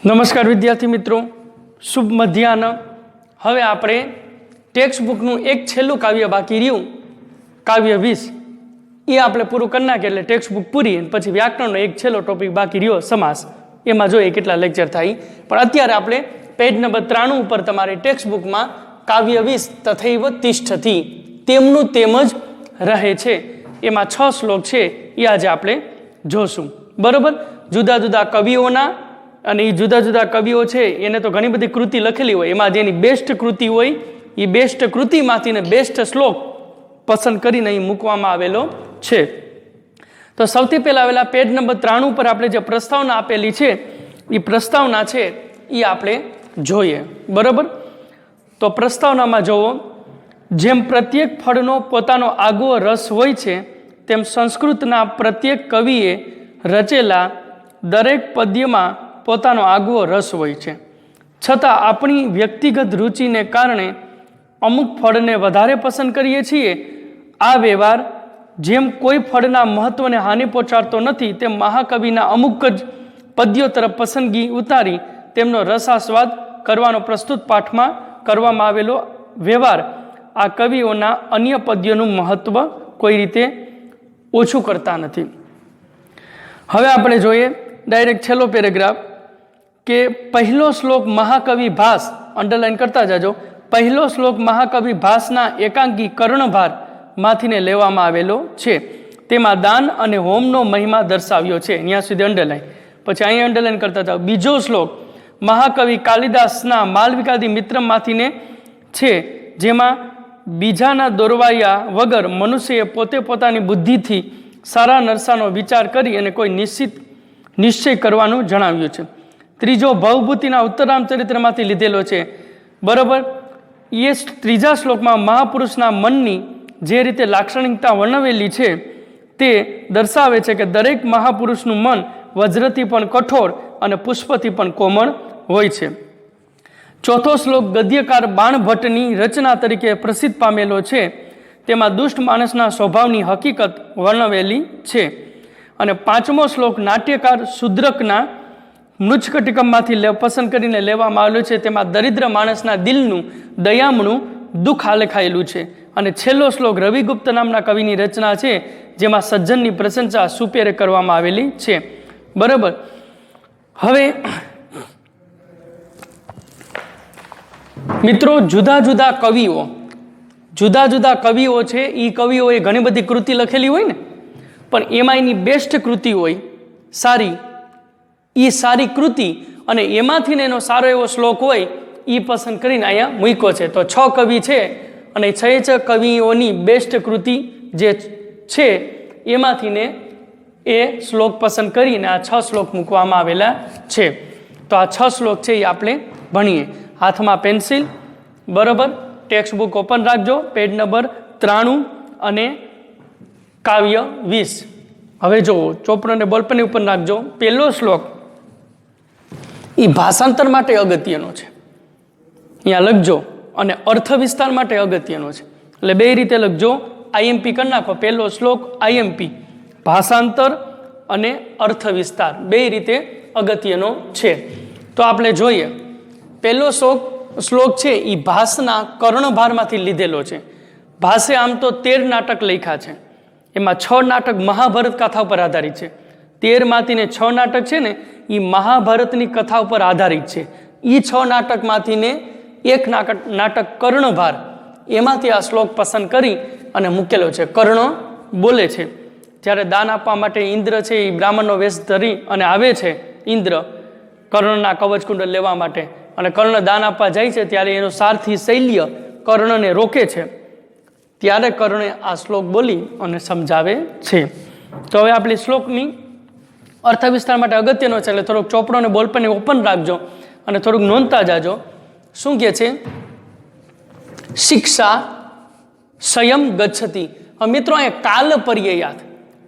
નમસ્કાર વિદ્યાર્થી મિત્રો, શુભ મધ્યાહન. હવે આપણે ટેક્સ્ટ બુકનું એક છેલ્લું કાવ્ય બાકી રહ્યું, કાવ્ય 20, એ આપણે પૂરું કરી નાખીએ એટલે ટેક્સ્ટ બુક પૂરી. પછી વ્યાકરણનો એક છેલ્લો ટોપિક બાકી રહ્યો, સમાસ. એમાં જોઈએ કેટલા લેક્ચર થાય. પણ અત્યારે આપણે પેજ નંબર 93 ઉપર તમારી ટેક્સ્ટ બુકમાં કાવ્ય 20 તથૈવ તિષ્ઠતિ તેમનું તેમ જ રહે છે, એમાં 6 શ્લોક છે, એ આજે આપણે જોશું. બરોબર. જુદા જુદા કવિઓના અને એ જુદા જુદા કવિઓ છે એને તો ઘણી બધી કૃતિ લખેલી હોય, એમાં જેની બેસ્ટ કૃતિ હોય એ બેસ્ટ કૃતિમાંથી બેસ્ટ શ્લોક પસંદ કરીને અહીં મૂકવામાં આવેલો છે. તો સૌથી પહેલા આવેલા પેજ નંબર 93 પર આપણે જે પ્રસ્તાવના આપેલી છે એ પ્રસ્તાવના છે એ આપણે જોઈએ. બરોબર. તો પ્રસ્તાવનામાં જોવો, જેમ પ્રત્યેક ફળનો પોતાનો આગવો રસ હોય છે તેમ સંસ્કૃતના પ્રત્યેક કવિએ રચેલા દરેક પદ્યમાં પોતાનો આગવો રસ હોય છે. છતાં આપણી વ્યક્તિગત રુચિને કારણે અમુક ફળને વધારે પસંદ કરીએ છીએ. આ વ્યવહાર જેમ કોઈ ફળના મહત્વને હાનિ પહોંચાડતો નથી, તેમ મહાકવિના અમુક જ પદ્યો તરફ પસંદગી ઉતારી તેમનો રસાસ્વાદ કરવાનો પ્રસ્તુત પાઠમાં કરવામાં આવેલો વ્યવહાર આ કવિઓના અન્ય પદ્યોનું મહત્વ કોઈ રીતે ઓછું કરતા નથી. હવે આપણે જોઈએ ડાયરેક્ટ છેલ્લો પેરેગ્રાફ કે પહેલો શ્લોક મહાકવિ ભાસ, અંડરલાઈન કરતા જાજો, પહેલો શ્લોક મહાકવિ ભાસના એકાંકી કર્ણભાર માંથીને લેવામાં આવેલો છે. તેમાં દાન અને હોમનો મહિમા દર્શાવ્યો છે. ત્યાં સુધી અંડરલાઈન. પછી અહીં અંડરલાઈન કરતા જાઓ. બીજો શ્લોક મહાકવિ કાલિદાસના માલવિકાદી મિત્રમાંથીને છે, જેમાં બીજાના દોરવાયા વગર મનુષ્યએ પોતે પોતાની બુદ્ધિથી સારા નરસાનો વિચાર કરી અને કોઈ નિશ્ચય કરવાનું જણાવ્યું છે. ત્રીજો ભવભૂતિના ઉત્તરામ ચરિત્રમાંથી લીધેલો છે. બરોબર. એ ત્રીજા શ્લોકમાં મહાપુરુષના મનની જે રીતે લાક્ષણિકતા વર્ણવેલી છે તે દર્શાવે છે કે દરેક મહાપુરુષનું મન વજ્રથી પણ કઠોર અને પુષ્પથી પણ કોમળ હોય છે. ચોથો શ્લોક ગદ્યકાર બાણભટ્ટની રચના તરીકે પ્રસિદ્ધ પામેલો છે. તેમાં દુષ્ટ માણસના સ્વભાવની હકીકત વર્ણવેલી છે. અને પાંચમો શ્લોક નાટ્યકાર શુદ્રકના મૃચ્છકટિકમમાંથી પસંદ કરીને લેવામાં આવેલું છે. તેમાં દરિદ્ર માણસના દિલનું દયામણું દુઃખ આલેખાયેલું છે. અને છેલ્લો શ્લોક રવિગુપ્ત નામના કવિની રચના છે, જેમાં સજ્જનની પ્રશંસા સુપેરે કરવામાં આવેલી છે. બરાબર. હવે મિત્રો, જુદા જુદા કવિઓ છે, એ કવિઓએ ઘણી બધી કૃતિ લખેલી હોય ને, પણ એમાં એની બેસ્ટ કૃતિ હોય સારી, એ સારી કૃતિ અને એમાંથી એનો સારો એવો શ્લોક હોય એ પસંદ કરીને અહીંયા મૂક્યો છે. તો 6 કવિ છે અને 6 કવિઓની બેસ્ટ કૃતિ જે છે એમાંથીને એ શ્લોક પસંદ કરીને આ 6 શ્લોક મૂકવામાં આવેલા છે. તો આ 6 શ્લોક છે એ આપણે ભણીએ. હાથમાં પેન્સિલ, બરાબર, ટેક્સ્ટ બુક ઓપન રાખજો, પેજ નંબર 93 અને કાવ્ય 20. હવે જુઓ, ચોપડોને બોલપેન ઉપર નાખજો. પહેલો શ્લોક એ ભાષાંતર માટે અગત્યનો છે, અહીંયા લખજો, અને અર્થ વિસ્તાર માટે અગત્યનો છે. એટલે બે રીતે લખજો, આઈએમપી કરી નાખો. પહેલો શ્લોક આઈએમપી, ભાષાંતર અને અર્થ વિસ્તાર બે રીતે અગત્યનો છે. તો આપણે જોઈએ, પહેલો શ્લોક છે એ ભાસના કર્ણભારમાંથી લીધેલો છે. ભાસે આમ તો 13 નાટક લખ્યા છે, એમાં 6 નાટક મહાભારત કથા ઉપર આધારિત છે. 13માંથી 6 નાટક છે ને એ મહાભારતની કથા ઉપર આધારિત છે. એ 6 નાટકમાંથી એક નાટક કર્ણભાર, એમાંથી આ શ્લોક પસંદ કરી અને મૂકેલો છે. કર્ણ બોલે છે જ્યારે દાન આપવા માટે ઇન્દ્ર છે એ બ્રાહ્મણનો વેશ ધરી અને આવે છે ઇન્દ્ર કર્ણના કવચકુંડળ લેવા માટે, અને કર્ણ દાન આપવા જાય છે ત્યારે એનો સારથી શૈલ્ય કર્ણને રોકે છે. ત્યારે કર્ણે આ શ્લોક બોલી અને સમજાવે છે. તો હવે આપણી શ્લોકની અર્થ વિસ્તાર માટે અગત્યનો છે, એટલે થોડુંક ચોપડો અને બોલપેન ઓપન રાખજો અને થોડુંક નોંધતા જાજો. શું કહે છે? શિક્ષા સ્વયં ગચ્છતિ. મિત્રો, અહીંયા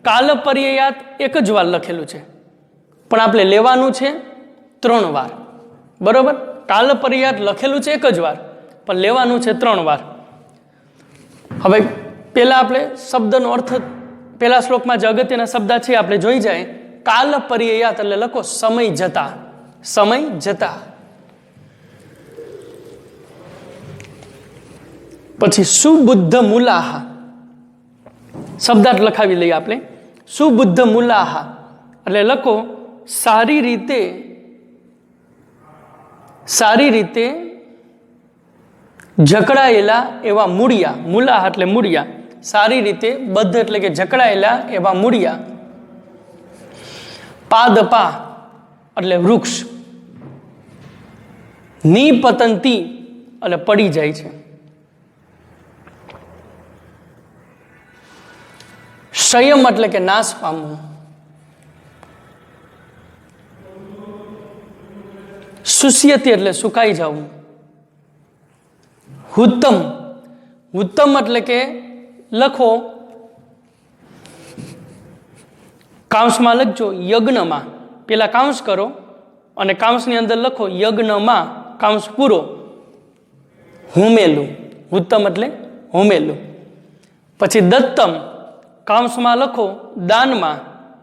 કાલ પર્યયાત એક જ વાર લખેલું છે, પણ આપણે લેવાનું છે 3 વાર. બરોબર. કાલ પર્યાત લખેલું છે એક જ વાર, પણ લેવાનું છે 3 વાર. હવે પહેલા આપણે શબ્દનો અર્થ, પહેલા શ્લોકમાં જે અગત્યના શબ્દ છે આપણે જોઈ જાય. કાલ પર્યયાત એટલે લખો સમય જતા. સમય જતા. પછી સુબુદ્ધ મૂલાહ શબ્દાર્થ લખાવી લઈએ આપણે. સુબુદ્ધ મૂલાહ એટલે લખો સારી રીતે જકડાયેલા એવા મૂળિયા. મૂલાહ એટલે મૂળિયા. સારી રીતે બદ્ધ એટલે કે જકડાયેલા એવા મૂળિયા. પાદપા એટલે વૃક્ષ. નિપતંતી એટલે પડી જાય છે. સંયમ એટલે કે નાશ પામવું. શુષ્યતી એટલે સુકાઈ જવું. ઉત્તમ એટલે કે લખો કાંસમાં લખજો યજ્ઞમાં. પેલા કાંસ કરો અને કાંસની અંદર લખો યજ્ઞમાં કાંસ પૂરો. હોમેલું. ઉત્તમ એટલે હોમેલું. પછી દત્તમ કાંસમાં લખો દાનમાં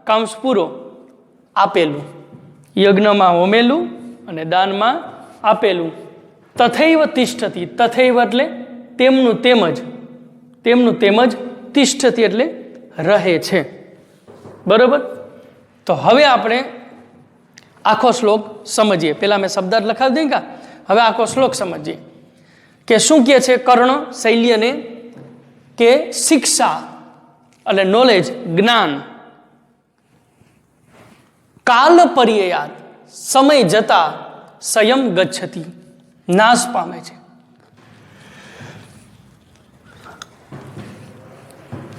કાંસ પૂરો આપેલું. યજ્ઞમાં હોમેલું અને દાનમાં આપેલું. તથૈવ તિષ્ઠતી. તથૈવ એટલે તેમનું તેમજ તિષ્ઠતી એટલે રહે છે. બરોબર. તો હવે આપણે આખો શ્લોક સમજીએ. પેલા મેં શબ્દાર્થ લખાવી દઈએ કા. હવે આખો શ્લોક સમજીએ કે શું કહે છે કર્ણ શૈલ્યને કે શિક્ષા એટલે નોલેજ જ્ઞાન કાલ પર્યયાત સમય જતા સંયમ ગચ્છતિ નાશ પામે છે.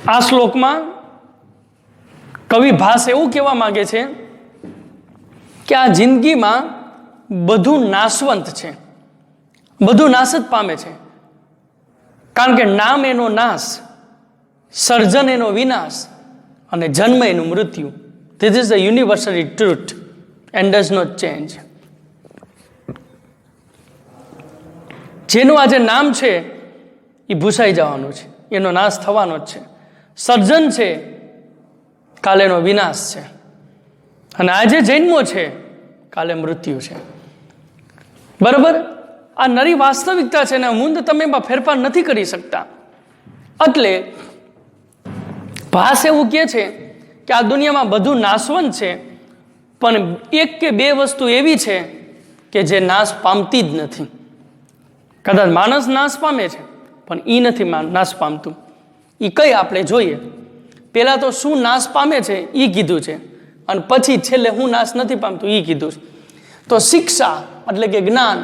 આ શ્લોકમાં કવિ ભાસ એવું કહેવા માંગે છે કે આ જિંદગીમાં બધું નાશવંત છે. બધું નાશ જ પામે છે. કારણ કે નામ એનો નાશ, સર્જન એનો વિનાશ અને જન્મ એનું મૃત્યુ. This is the universal truth and does not change. જેનું આજે નામ છે એ ભૂસાઈ જવાનું છે, એનો નાશ થવાનો જ છે. સર્જન છે, કાલે એનો વિનાશ છે. અને આજે જન્મો છે, કાલે મૃત્યુ છે. બરાબર. આ નરી વાસ્તવિકતા છે ને મૂંદ તમે એમાં ફેરફાર નથી કરી શકતા. એટલે ભાસ એવું કહે છે કે આ દુનિયામાં બધું નાશવંત છે, પણ એક કે બે વસ્તુ એવી છે કે જે નાશ પામતી જ નથી. કદાચ માણસ નાશ પામે છે પણ એ નથી નાશ પામતું. એ કઈ આપણે જોઈએ. પહેલાં તો શું નાશ પામે છે એ કીધું છે, અને પછી છેલ્લે હું નાશ નથી પામતું એ કીધું છે. તો શિક્ષા એટલે કે જ્ઞાન,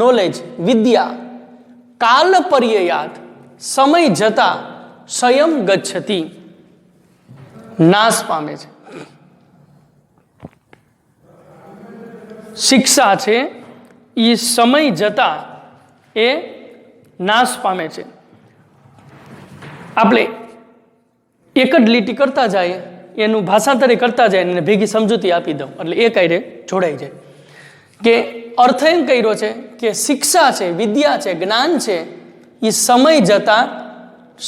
નોલેજ, વિદ્યા કાલ પર્યયાત સમય જતા સંયમ ગચ્છતિ નાશ પામે છે. શિક્ષા છે એ સમય જતા એ નાશ પામે છે. આપણે એક જ લીટી કરતા જાય, એનું ભાષાંતરે કરતા જાય અને ભેગી સમજૂતી આપી દઉં એટલે એ કાંઈ જોડાઈ જાય. કે અર્થ એમ કર્યો છે કે શિક્ષા છે, વિદ્યા છે, જ્ઞાન છે એ સમય જતા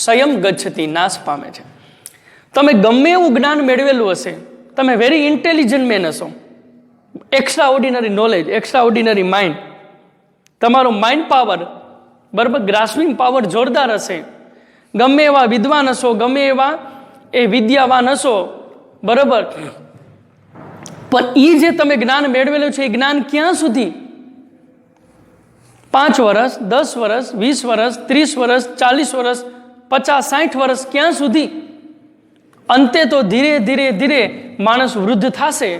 સંયમ ગચ્છતિ નાશ પામે છે. તમે ગમે એવું જ્ઞાન મેળવેલું હશે, તમે વેરી ઇન્ટેલિજન્ટ મેન હશો, extra ordinary knowledge, extra ordinary mind, તમારો માઇન્ડ પાવર બરાબર, ગ્રાસ્પિંગ પાવર જોરદાર હશે, ગમે એવા વિદ્વાન હશો, ગમે એવા એ વિદ્યાવાન હશો, બરાબર, પણ એ જે તમે જ્ઞાન મેળવેલું છે એ જ્ઞાન ક્યાં સુધી? 5 વર્ષ, 10 વર્ષ, 20 વર્ષ, 30 વર્ષ, 40 વર્ષ, 50, 60 વર્ષ, ક્યાં સુધી? અંતે તો ધીરે ધીરે ધીરે માણસ વૃદ્ધ થશે,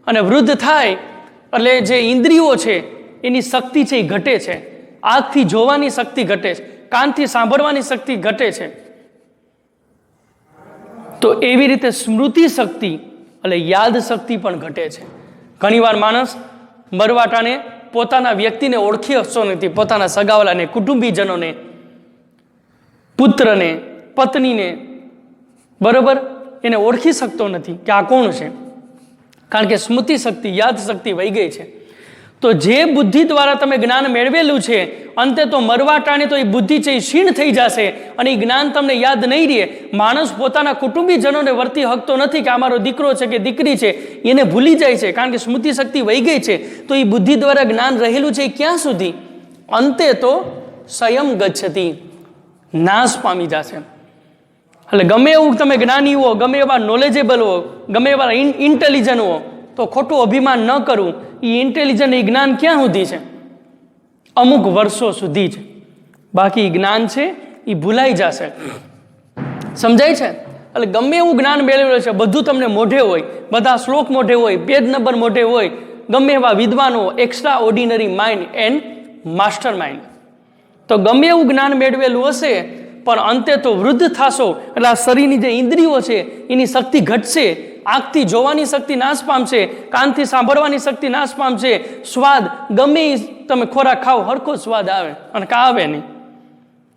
અને વૃદ્ધ થાય એટલે જે ઇન્દ્રિયો છે એની શક્તિ છે એ ઘટે છે. આંખથી જોવાની શક્તિ ઘટે છે, કાનથી સાંભળવાની શક્તિ ઘટે છે. તો એવી રીતે સ્મૃતિ શક્તિ એટલે યાદ શક્તિ પણ ઘટે છે. ઘણીવાર માણસ મરવાટાને પોતાના વ્યક્તિને ઓળખી શકતો નથી, પોતાના સગાવાલાને, કુટુંબીજનોને, પુત્રને, પત્નીને, બરોબર, એને ઓળખી શકતો નથી કે આ કોણ છે, કારણ કે સ્મૃતિ શક્તિ, યાદ શક્તિ વહી ગઈ છે. તો જે બુદ્ધિ દ્વારા તમે જ્ઞાન મેળવેલું છે, અંતે તો મરવા ટાણે તો એ બુદ્ધિ છે એ ક્ષીણ થઈ જશે અને એ જ્ઞાન તમને યાદ નહીં રહે. માણસ પોતાના કુટુંબીજનોને વર્તી શકતો નથી કે અમારો દીકરો છે કે દીકરી છે, એને ભૂલી જાય છે કારણ કે સ્મૃતિ શક્તિ વહી ગઈ છે. તો એ બુદ્ધિ દ્વારા જ્ઞાન રહેલું છે એ ક્યાં સુધી? અંતે તો સ્વયં ગચ્છતિ, નાશ પામી જશે. એટલે ગમે એવું તમે જ્ઞાની હો, ગમે એવા નોલેજેબલ હો, ગમે એવા ઇન્ટેલિજન્ટ હો, તો ખોટું અભિમાન ન કરવું. એ ઇન્ટેલિજન્ટ એ જ્ઞાન ક્યાં સુધી છે? અમુક વર્ષો સુધી જ. બાકી જ્ઞાન છે એ ભૂલાઈ જશે. સમજાય છે? એટલે ગમે એવું જ્ઞાન મેળવેલું છે બધું તમને મોઢે હોય, બધા શ્લોક મોઢે હોય, પેજ નંબર મોઢે હોય, ગમે એવા વિદ્વાનો, extra ordinary mind and master mind. તો ગમે એવું જ્ઞાન મેળવેલું હશે પણ અંતે તો વૃદ્ધ થશો એટલે આ શરીરની જે ઇન્દ્રિયો છે એની શક્તિ ઘટશે. આંખથી જોવાની શક્તિ નાશ પામશે, કાનથી સાંભળવાની શક્તિ નાશ પામશે, સ્વાદ ગમે એ તમે ખોરાક ખાઓ હરખો સ્વાદ આવે અને કા આવે નહીં.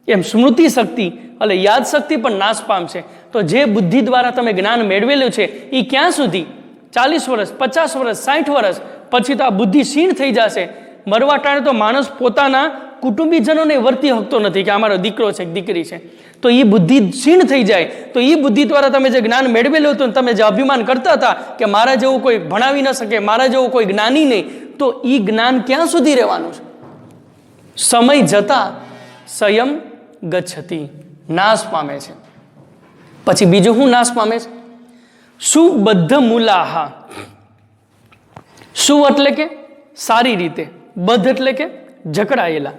એમ સ્મૃતિ શક્તિ એટલે યાદ શક્તિ પણ નાશ પામશે. તો જે બુદ્ધિ દ્વારા તમે જ્ઞાન મેળવેલું છે એ ક્યાં સુધી? 40 વર્ષ, 50 વર્ષ, 60 વર્ષ પછી તો આ બુદ્ધિ ક્ષીણ થઈ જશે. મરવા ટાણે તો માણસ પોતાના કુટુંબીજનોને વર્તી શકતો નથી કે અમારો દીકરો છે દીકરી છે. તો એ બુદ્ધિ ક્ષીણ થઈ જાય. તો એ બુદ્ધિ દ્વારા તમે જે જ્ઞાન મેળવેલું હતું, તમે જે અભિમાન કરતા હતા કે મારા જેવું કોઈ ભણાવી ન શકે, મારા જેવું કોઈ જ્ઞાની નહીં, તો એ જ્ઞાન ક્યાં સુધી રહેવાનું છે? સમય જતા સ્વયં ગચ્છતિ, નાશ પામે છે. પછી બીજું શું નાશ પામે છે? સુબદ્ધ મૂલાહા. સુ એટલે કે સારી રીતે, બદ્ધ એટલે કે જકડાયેલા.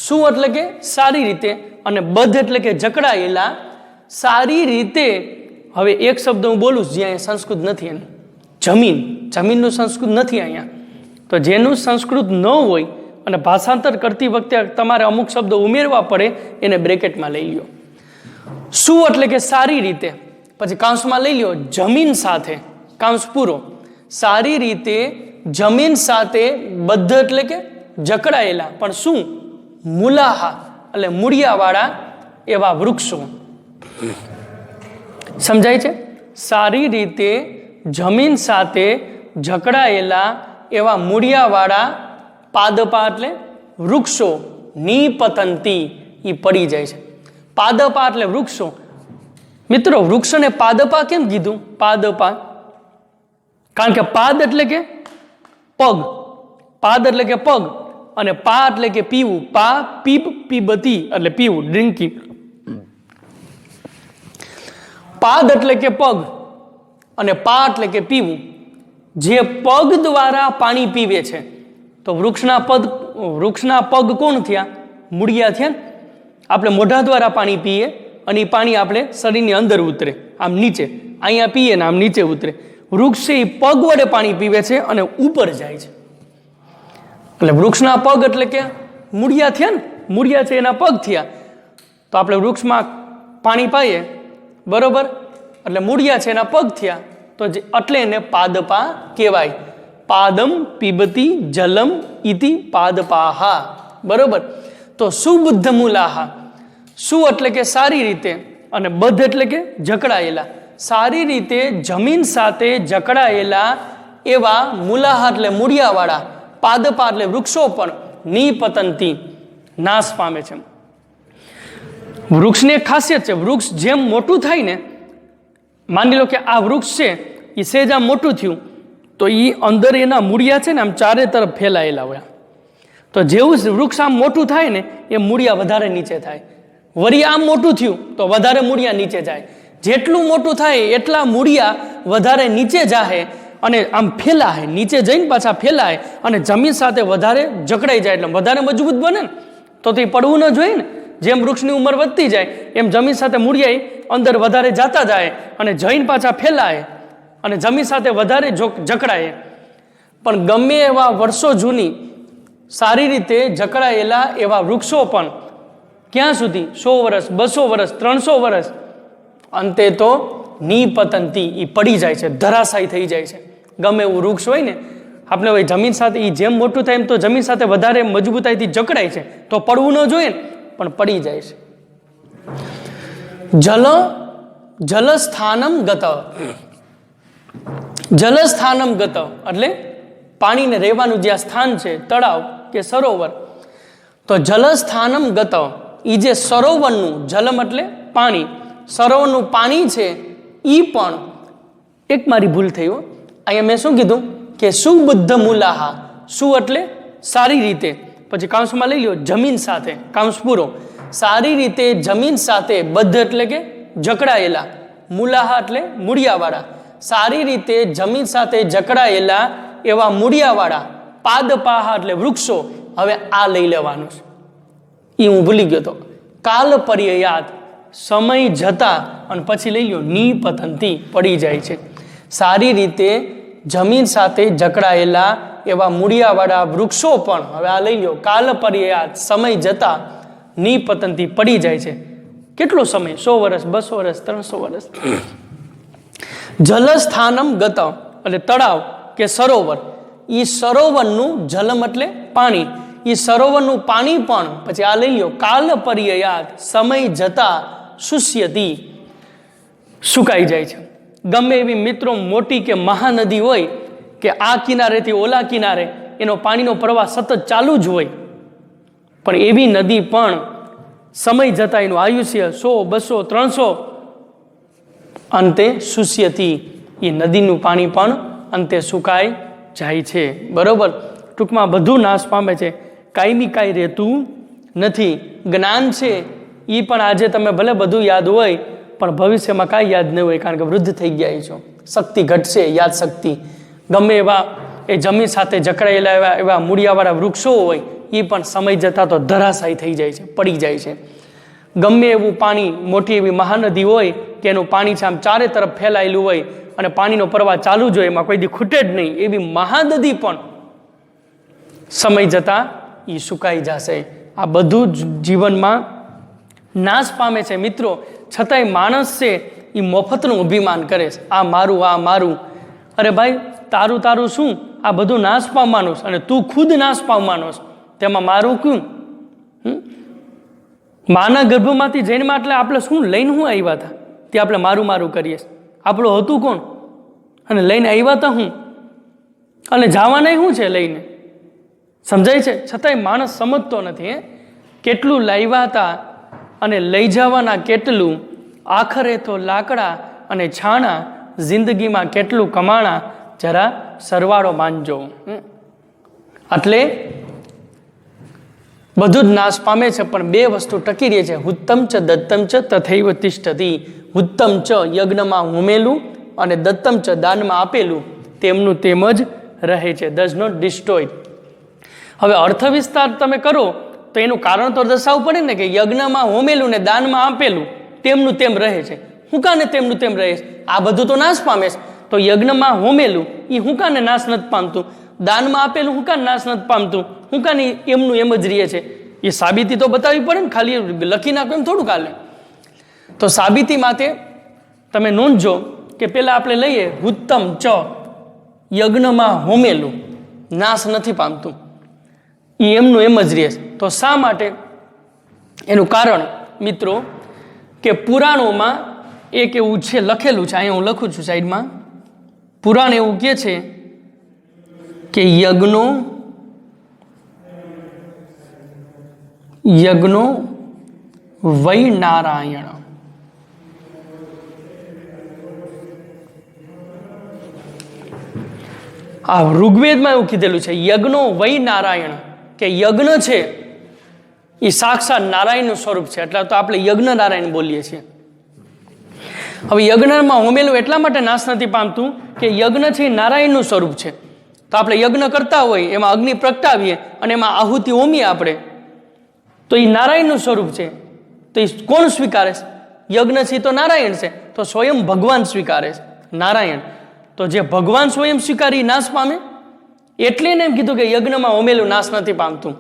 સુ એટલે કે સારી રીતે અને બદ્ધ એટલે કે જકડાયેલા. સારી રીતે, હવે એક શબ્દ હું બોલું જ્યાં સંસ્કૃત નથી, એનું જમીન, જમીનનું સંસ્કૃત નથી અહીંયા. તો જેનું સંસ્કૃત ન હોય અને ભાષાંતર કરતી વખતે તમારે અમુક શબ્દો ઉમેરવા પડે, એને બ્રેકેટમાં લઈ લ્યો. સુ એટલે કે સારી રીતે, પછી કાંસમાં લઈ લ્યો જમીન સાથે, કાંસ પૂરો. સારી રીતે જમીન સાથે, બદ્ધ એટલે કે જકડાયેલા, પણ શું? મૂલાહા એટલે મૂળિયાવાળા એવા વૃક્ષો. સમજાય છે? સારી રીતે જમીન સાથે જકડાયેલા એવા મૂળિયાવાળા પાદપા એટલે વૃક્ષો. નિપતંતી એ પડી જાય છે. પાદપા એટલે વૃક્ષો. મિત્રો, વૃક્ષને પાદપા કેમ કીધું? પાદપા કારણ કે પાદ એટલે કે પગ, પાદ એટલે કે પગ અને પા એટલે કે પીવું. પા પીબ, પીબતી એટલે પીવું, ડ્રિંકિંગ. પાદ એટલે કે પગ અને પા એટલે કે પીવું. જે પગ દ્વારા પાણી પીવે છે, તો વૃક્ષના પગ કોણ થયા? મૂળિયા થયા ને. આપણે મોઢા દ્વારા પાણી પીએ અને એ પાણી આપણે શરીરની અંદર ઉતરે, આમ નીચે, અહીંયા પીએ ને આમ નીચે ઉતરે. વૃક્ષ એ પગ વડે પાણી પીવે છે અને ઉપર જાય છે. એટલે વૃક્ષના પગ એટલે કે મૂળિયા થયા ને, મૂળિયા છે એના પગ થયા. તો આપણે વૃક્ષમાં પાણી પાઈએ, બરોબર, એટલે મૂળિયા છે એના પગ થયા. તો એટલે એને પાદપા કહેવાય. પાદમ પીબતી જલમ ઇતિ પાદપાહા. બરોબર. તો સુબુદ્ધ મૂલાહા. સુ એટલે કે સારી રીતે અને બદ્ધ એટલે કે જકડાયેલા. સારી રીતે જમીન સાથે જકડાયેલા એવા મૂલાહા એટલે મૂળિયાવાળા, પાદપા એટલે વૃક્ષો પણ નિપતંતી નાશ પામે છે. વૃક્ષની એક ખાસિયત છે, વૃક્ષ જેમ મોટું થાય ને, માની લો કે આ વૃક્ષ છે એ સેજ આમ મોટું થયું તો એ અંદર એના મૂળિયા છે ને આમ ચારે તરફ ફેલાયેલા હોય. તો જેવું વૃક્ષ આમ મોટું થાય ને એ મૂળિયા વધારે નીચે થાય. વળી આમ મોટું થયું તો વધારે મૂળિયા નીચે જાય. જેટલું મોટું થાય એટલા મૂળિયા વધારે નીચે જાય અને આમ ફેલાય, નીચે જઈને પાછા ફેલાય અને જમીન સાથે વધારે જકડાઈ જાય, એટલે વધારે મજબૂત બને ને. તો તે પડવું ન જોઈએ ને. જેમ વૃક્ષની ઉંમર વધતી જાય એમ જમીન સાથે મૂળિયા અંદર વધારે જતા જાય અને જઈને પાછા ફેલાય અને જમીન સાથે વધારે જકડાય. પણ ગમે એવા વર્ષો જૂની સારી રીતે જકડાયેલા એવા વૃક્ષો પણ ક્યાં સુધી? 100 વર્ષ, 200 વર્ષ, 300 વર્ષ, અંતે તો નિપતંતી એ પડી જાય છે, ધરાશાયી થઈ જાય છે. ગમે એવું વૃક્ષ હોય ને, આપણે હવે જમીન સાથે એ જેમ મોટું થાય એમ તો જમીન સાથે વધારે મજબૂતાઈથી જકડાય છે, તો પડવું ન જોઈએ ને, પણ પડી જાય છે. જલસ્થાનમ ગત. જલસ્થાનમ ગત એટલે પાણીને રહેવાનું જ્યાં સ્થાન છે, તળાવ કે સરોવર, તો જલસ્થાનમ ગત, એ જે સરોવરનું, જલમ એટલે પાણી, સરોવરનું પાણી છે એ પણ, એક મારી ભૂલ થઈ હો, અહીંયા મેં શું કીધું કે સુબુદ્ધ મૂલાહા, સુ એટલે સારી રીતે, પછી કાંસમાં લઈ લ્યો જમીન સાથે, કાંસ પૂરો, સારી રીતે જમીન સાથે, બદ્ધ એટલે કે જકડાયેલા, મૂલાહા એટલે મૂળિયાવાળા, સારી રીતે જમીન સાથે જકડાયેલા એવા મૂળિયાવાળા, પાદપાહા એટલે વૃક્ષો. હવે આ લઈ લેવાનું છે, એ હું ભૂલી ગયો તો, કાલ પર્યયાત, સમય જતા, અને પછી લઈ લ્યો નિપતંતી, પડી જાય છે. સારી રીતે જમીન સાથે જકડાયેલા એવા મૂળિયાવાળા વૃક્ષો પણ, હવે આ લઈ લ્યો કાલ પર્યયાત, સમય જતા નિપતંતી, પડી જાય છે. કેટલો સમય? 100 વર્ષ, 200 વર્ષ, 300 વર્ષ. જલસ્થાનમ ગત એટલે તળાવ કે સરોવર, એ સરોવરનું, જલમ એટલે પાણી, એ સરોવરનું પાણી પણ, પછી આ લઈ લ્યો કાલ પર્યયાત, સમય જતા શુષ્યતી, સુકાઈ જાય છે. ગમે એવી મિત્રો મોટી કે મહાનદી હોય કે આ કિનારેથી ઓલા કિનારે એનો પાણીનો પ્રવાહ સતત ચાલુ જ હોય, પણ એવી નદી પણ સમય જતા એનું આયુષ્ય 100, 200, 300 અંતે શુષ્યથી, એ નદીનું પાણી પણ અંતે સુકાઈ જાય છે. બરોબર? ટૂંકમાં બધું નાશ પામે છે, કાંઈ કાંઈ રહેતું નથી. જ્ઞાન છે એ પણ આજે તમે ભલે બધું યાદ હોય, પણ ભવિષ્યમાં કાંઈ યાદ નહીં હોય, કારણ કે વૃદ્ધ થઈ ગયા છો, શક્તિ ઘટશે, યાદ શક્તિ. ગમે એવા એ જમીન સાથે જકડાયેલા એવા મૂળિયાવાળા વૃક્ષો હોય, એ પણ સમય જતાં તો ધરાશાયી થઈ જાય છે, પડી જાય છે. ગમે એવું પાણી, મોટી એવી મહાનદી હોય કે એનું પાણી છે આમ ચારે તરફ ફેલાયેલું હોય અને પાણીનો પ્રવાહ ચાલુ જ હોય, એમાં કોઈ દી ખૂટે જ નહીં, એવી મહાનદી પણ સમય જતાં એ સુકાઈ જશે. આ બધું જ જીવનમાં નાશ પામે છે મિત્રો. છતાંય માણસ છે એ મફતનું અભિમાન કરે છે, આ મારું, આ મારું. અરે ભાઈ, તારું તારું શું? આ બધું નાશ પામવાનું છે, અને તું ખુદ નાશ પામવાનો છે, તેમાં મારું ક્યું? માના ગર્ભમાંથી જન્મા એટલે આપણે શું લઈને હું આવ્યા હતા? તે આપણે મારું મારું કરીએ. આપણું હતું કોણ? અને લઈને આવ્યા હતા હું? અને જવાના શું છે લઈને? સમજાય છે? છતાંય માણસ સમજતો નથી. કેટલું લાવ્યા હતા અને લઈ જવાના કેટલું, આખરે તો લાકડા અને છાણા, જિંદગીમાં કેટલું કમાણા, જરા સરવાળો માનજો. એટલે બધું જ નાશ પામે છે, પણ બે વસ્તુ ટકી રહે છે. ઉત્તમ ચ દત્તમ ચ તથૈવ તિષ્ઠતિ. ઉત્તમ ચ યજ્ઞમાં હોમેલું અને દત્તમ ચ દાનમાં આપેલું તેમનું તેમ જ રહે છે, ડઝ નોટ ડિસ્ટ્રોય. હવે અર્થ વિસ્તાર તમે કરો તો એનું કારણ તો દર્શાવવું પડે ને, કે યજ્ઞમાં હોમેલું ને દાનમાં આપેલું તેમનું તેમ રહે છે. હું કાને તેમનું તેમ રહે છે? આ બધું તો નાશ પામે છે, તો યજ્ઞમાં હોમેલું એ હું કાને નાશ નથી પામતું? દાનમાં આપેલું હું કાને નાશ નથી પામતું? હું કાને એમનું એમ જ રહે છે? એ સાબિતી તો બતાવવી પડે ને, ખાલી લખી નાખો એમ થોડું કાલે. તો સાબિતી માટે તમે નોંધજો કે પેલા આપણે લઈએ ઉત્તમ ચ, યજ્ઞમાં હોમેલું નાશ નથી પામતું, એ એમનું એમ જ રહે છે. તો શા માટે? એનું કારણ મિત્રો કે પુરાણોમાં એક એવું છે લખેલું છે, અહીંયા હું લખું છું સાઈડમાં. પુરાણ એવું કહે છે કે યજ્ઞો વૈ નારાયણ. આ ઋગ્વેદમાં એવું કીધેલું છે, યજ્ઞો વૈ નારાયણ, કે યજ્ઞ છે એ સાક્ષાત નારાયણનું સ્વરૂપ છે, એટલે તો આપણે યજ્ઞ નારાયણ બોલીએ છીએ. હવે યજ્ઞમાં હોમેલું એટલા માટે નાશ નથી પામતું કે યજ્ઞ છે એ નારાયણનું સ્વરૂપ છે. તો આપણે યજ્ઞ કરતા હોય, એમાં અગ્નિ પ્રગટાવીએ અને એમાં આહુતિ હોમીએ આપણે, તો એ નારાયણનું સ્વરૂપ છે. તો એ કોણ સ્વીકારે છે? યજ્ઞ છે તો નારાયણ છે, તો સ્વયં ભગવાન સ્વીકારે છે, નારાયણ. તો જે ભગવાન સ્વયં સ્વીકારી નાશ પામે, એટલે એને એમ કીધું કે યજ્ઞમાં હોમેલું નાશ નથી પામતું.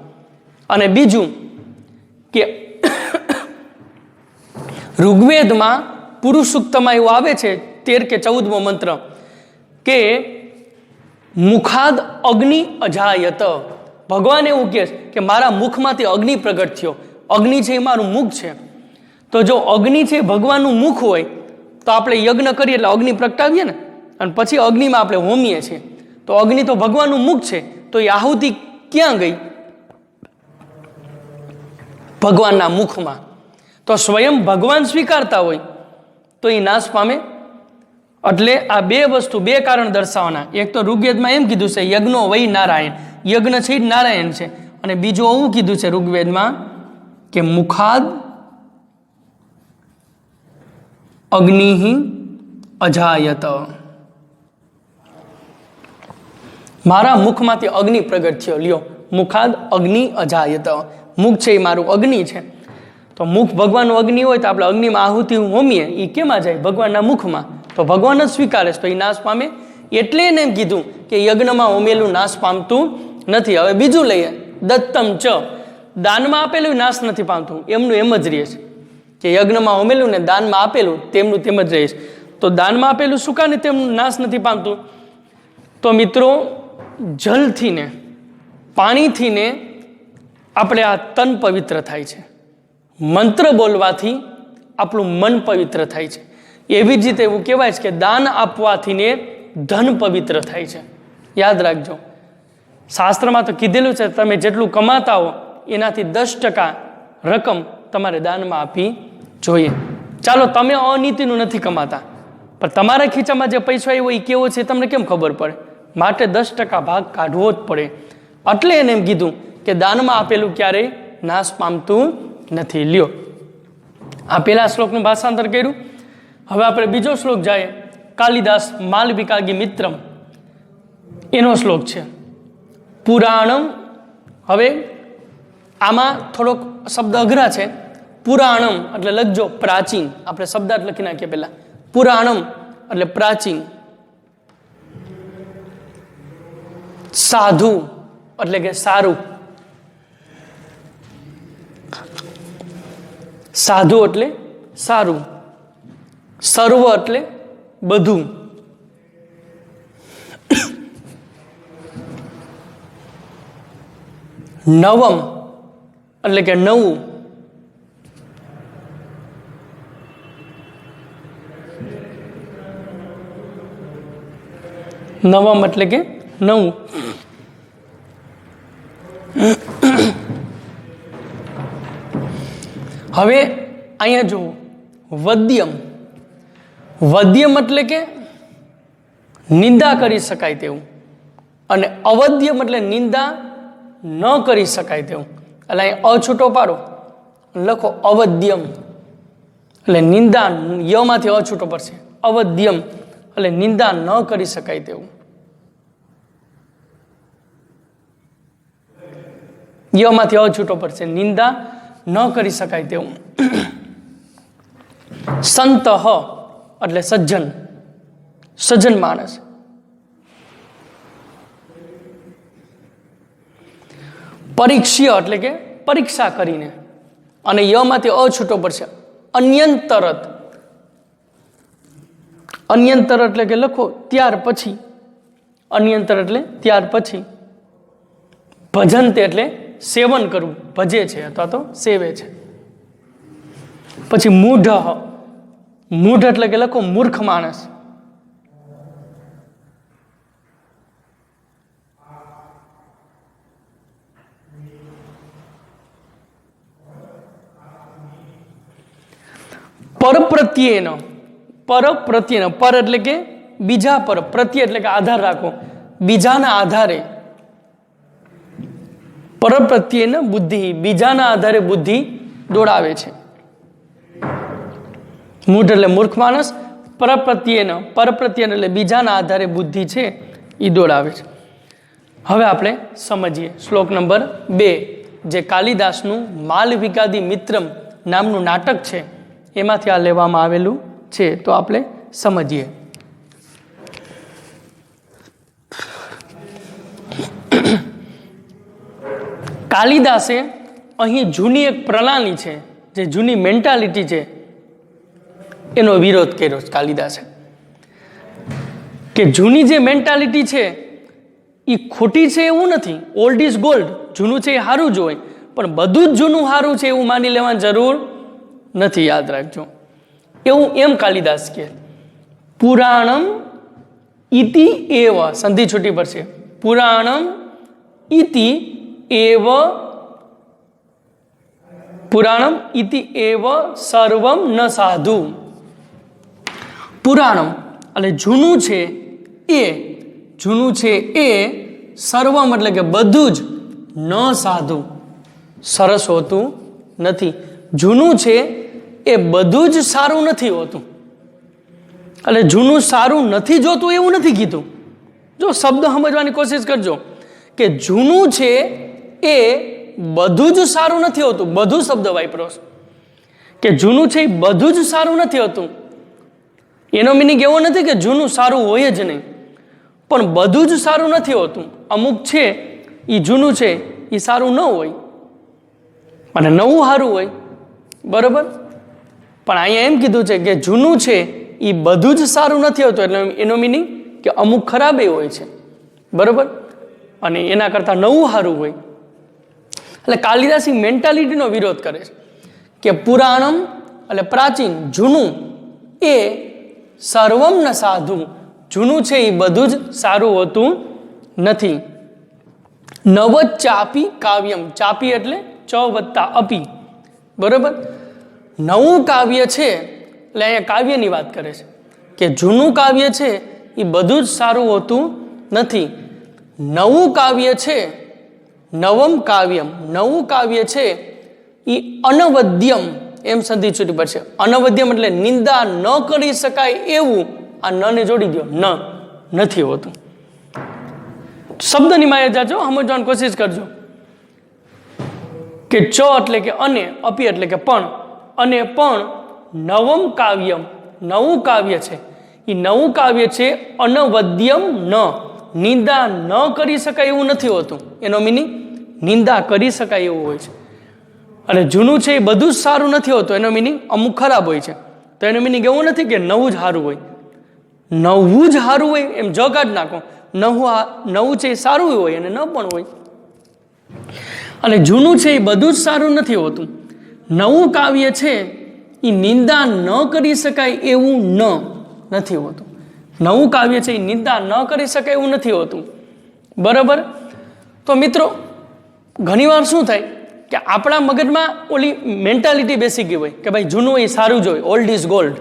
અને બીજું કે ઋગ્વેદમાં પુરુષ સૂક્તમાં એવું આવે છે 13 કે 14મો મંત્ર કે મુખાદ અગ્નિ અજાયત. ભગવાન એવું કહે છે કે મારા મુખમાંથી અગ્નિ પ્રગટ થયો. અગ્નિ છે એ મારું મુખ છે. તો જો અગ્નિ છે ભગવાનનું મુખ હોય તો આપણે યજ્ઞ કરીએ એટલે અગ્નિ પ્રગટાવીએ ને, અને પછી અગ્નિમાં આપણે હોમીએ છીએ. તો અગ્નિ તો ભગવાનનું મુખ છે, તો એ આહુતિ ક્યાં ગઈ? ભગવાનના મુખમાં. તો સ્વયં ભગવાન સ્વીકારતા હોય તો એ નાશ પામે. એટલે આ બે વસ્તુ, બે કારણ દર્શાવવાના. એક તો ઋગ્વેદમાં એમ કીધું છે યજ્ઞો વૈ નારાયણ, યજ્ઞ છે નારાયણ છે. અને બીજું એવું કીધું છે ઋગ્વેદમાં કે મુખાદ અગ્નિ અજાયત, મારા મુખમાંથી અગ્નિ પ્રગટ થયો. લ્યો, મુખાદ અગ્નિ અજાયત, મુખ છે એ મારું અગ્નિ છે. તો મુખ ભગવાનનું અગ્નિ હોય તો આપણે અગ્નિમાં આહુતિ હોમીએ, એ કેમાં જાય? ભગવાનના મુખમાં. તો ભગવાન જ સ્વીકારે છે, તો એ નાશ પામે. એટલે એને એમ કીધું કે યજ્ઞમાં હોમેલું નાશ પામતું નથી. હવે બીજું લઈએ, દત્તમ ચ, દાનમાં આપેલું નાશ નથી પામતું, એમનું એમ જ રહે છે. કે યજ્ઞમાં હોમેલું ને દાનમાં આપેલું તેમનું તેમ જ રહે છે. તો દાનમાં આપેલું શું કાને તેમનું નાશ નથી પામતું? તો મિત્રો, જલથી ને પાણીથી ને આપણે આ તન પવિત્ર થાય છે. મંત્ર બોલવાથી આપણું મન પવિત્ર થાય છે. એવી જ રીતે એવું કહેવાય છે કે દાન આપવાથી ને ધન પવિત્ર થાય છે. યાદ રાખજો, શાસ્ત્રમાં તો કીધેલું છે તમે જેટલું કમાતા હો એનાથી 10% રકમ તમારે દાનમાં આપવી જોઈએ. ચાલો, તમે અનીતિનું નથી કમાતા, પણ તમારા ખીચામાં જે પૈસા આવ્યો એ કેવો છે તમને કેમ ખબર પડે? માટે 10% ભાગ કાઢવો જ પડે. એટલે એને એમ કીધું કે દાનમાં આપેલું ક્યારેય નાશ પામતું નથી. લ્યો, આ પેલા શ્લોકનું ભાષાંતર કર્યું. હવે આપણે બીજો શ્લોક જાય, કાલિદાસ માલવિકાગી મિત્રમ, એનો શ્લોક છે પુરાણમ. હવે આમાં થોડોક શબ્દ અઘરા છે. પુરાણમ એટલે લખજો પ્રાચીન, આપણે શબ્દાર્થ લખી નાખીએ પહેલા. પુરાણમ એટલે પ્રાચીન, સાધુ એટલે કે સારું, સાધુ એટલે સારું, સર્વ એટલે બધું, નવમ એટલે કે નવું, નવમ એટલે કે નવું. હવે અહીંયા જુઓ, વદ્યમ. વદ્યમ એટલે કે નિંદા કરી શકાય તેવું, અને અવદ્યમ એટલે નિંદા ન કરી શકાય તેવું. એટલે અહીં અછૂટો પાડો, લખો અવદ્યમ એટલે નિંદા, યમાંથી અછૂટો પડશે. અવદ્યમ એટલે નિંદા ન કરી શકાય તેવું. યમાંથી અછૂટો પડશે, નિંદા ન કરી શકાય તેવું. સંત એટલે સજ્જન, સજ્જન માણસ. પરીક્ષ્ય એટલે કે પરીક્ષા કરીને, અને યમાંથી અછૂટો પડશે અન્યંતરત. અન્યંતર એટલે કે લખો ત્યાર પછી, અન્યંતર એટલે ત્યાર પછી. ભજનતે એટલે સેવન કરવું, ભજે છે અથવા તો સેવે છે. પછી મૂઢ, મૂઢ એટલે કે લખો મૂર્ખ માણસ. પરપ્રત્યેનો, પરપ્રત્યેનો, પર એટલે કે બીજા પર, પ્રત્યે એટલે કે આધાર રાખો, બીજાના આધારે. પરપ્રત્યેન બુદ્ધિ, બીજાના આધારે બુદ્ધિ દોડાવે છે. મૂઢ એટલે મૂર્ખ માણસ, પરપ્રત્યેન, પરપ્રત્યેન એટલે બીજાના આધારે બુદ્ધિ છે એ દોડાવે છે. હવે આપણે સમજીએ શ્લોક નંબર 2, જે કાલિદાસનું માલવિકાદી મિત્રમ નામનું નાટક છે એમાંથી આ લેવામાં આવેલું છે. તો આપણે સમજીએ. કાલિદાસે અહીં જૂની એક પ્રણાલી છે, જે જૂની મેન્ટાલિટી છે એનો વિરોધ કર્યો છે કાલિદાસે. કે જૂની જે મેન્ટાલિટી છે એ ખોટી છે એવું નથી. ઓલ્ડ ઇઝ ગોલ્ડ, જૂનું છે એ સારું જ હોય, પણ બધું જ જૂનું સારું છે એવું માની લેવાની જરૂર નથી. યાદ રાખજો, એવું એમ કાલિદાસ કહે. પુરાણમ इति एव संधि छूटी पड़शे पुराणम इति एव पुराणम इति एव सर्वम न साधु पुराणम એટલે જૂનું છે એ સર્વમ એટલે કે બધું જ ન સાધુ સરસ હોતું નથી જૂનું છે એ બધું જ સારું નથી હોતું એટલે જૂનું સારું નથી જોતું એવું નથી કીધું જો શબ્દ સમજવાની કોશિશ કરજો કે જૂનું છે એ બધું જ સારું નથી હોતું બધું શબ્દ વાપરો કે જૂનું છે એ બધું જ સારું નથી હોતું એનો મિનિંગ એવો નથી કે જૂનું સારું હોય જ નહીં પણ બધું જ સારું નથી હોતું અમુક છે એ જૂનું છે એ સારું ન હોય અને નવું સારું હોય બરાબર પણ અહીંયા એમ કીધું છે કે જૂનું છે એ બધું જ સારું નથી હોતું એટલે એનો મિનિંગ કે અમુક ખરાબ એ હોય છે બરાબર અને એના કરતાં નવું સારું હોય એટલે કાલિદાસ મેન્ટાલિટીનો વિરોધ કરે છે કે પુરાણમ એટલે પ્રાચીન જૂનું એ સર્વમ ન સાધુ જૂનું છે એ બધું જ સારું હોતું નથી નવ ચાપી કાવ્યમ ચાપી એટલે ચ વત્તા અપી બરાબર નવું કાવ્ય છે એટલે અહીંયા કાવ્યની વાત કરે છે કે જૂનું કાવ્ય છે એ બધું જ સારું હોતું નથી નવું કાવ્ય છે નવમ કાવ્યમ નવું કાવ્ય છે એ અનવદ્યમ એમ સંધિ છૂટી પડશે અનવદ્યમ એટલે નિંદા ન કરી શકાય એવું આ ન ને જોડી દો નથી હોતું શબ્દની માયા જાજો સમજવાની કોશિશ કરજો કે ચ એટલે કે અને અપી એટલે કે પણ અને પણ નવમ કાવ્યમ નવું કાવ્ય છે એ નવું કાવ્ય છે અનવદ્યમ ન નિંદા ન કરી શકાય એવું નથી હોતું એનો મિનિંગ નિંદા કરી શકાય એવું હોય છે અને જૂનું છે એ બધું જ સારું નથી હોતું એનો મિનિંગ અમુક ખરાબ હોય છે તો એનો મિનિંગ એવું નથી કે નવું જ સારું હોય નવું જ સારું હોય એમ જ કાઢ નાખો નવું છે એ સારું હોય અને ન પણ હોય અને જૂનું છે એ બધું જ સારું નથી હોતું નવું કાવ્ય છે એ નિંદા ન કરી શકાય એવું નથી હોતું નવું કાવ્ય છે એ નિંદા ન કરી શકાય એવું નથી હોતું બરાબર તો મિત્રો ઘણીવાર શું થાય કે આપણા મગજમાં ઓલી મેન્ટાલિટી બેસી ગઈ હોય કે ભાઈ જૂનું એ સારું જ હોય ઓલ્ડ ઇઝ ગોલ્ડ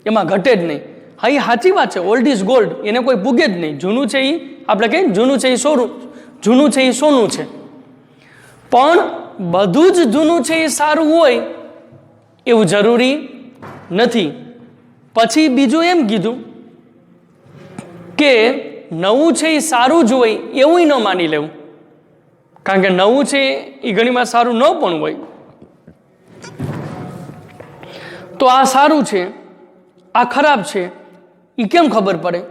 એમાં ઘટે જ નહીં હા એ સાચી વાત છે ઓલ્ડ ઇઝ ગોલ્ડ એને કોઈ પૂગે જ નહીં જૂનું છે એ આપણે કહીએ જૂનું છે એ જૂનું છે એ સોનું છે પણ બધું જ જૂનું છે એ સારું હોય એવું જરૂરી નથી પછી બીજું એમ કીધું કે નવું છે એ સારું જ હોય એવું ન માની લેવું કારણ કે નવું છે એ ઘણીવાર સારું ન પણ હોય તો આ સારું છે આ ખરાબ છે એ કેમ ખબર પડે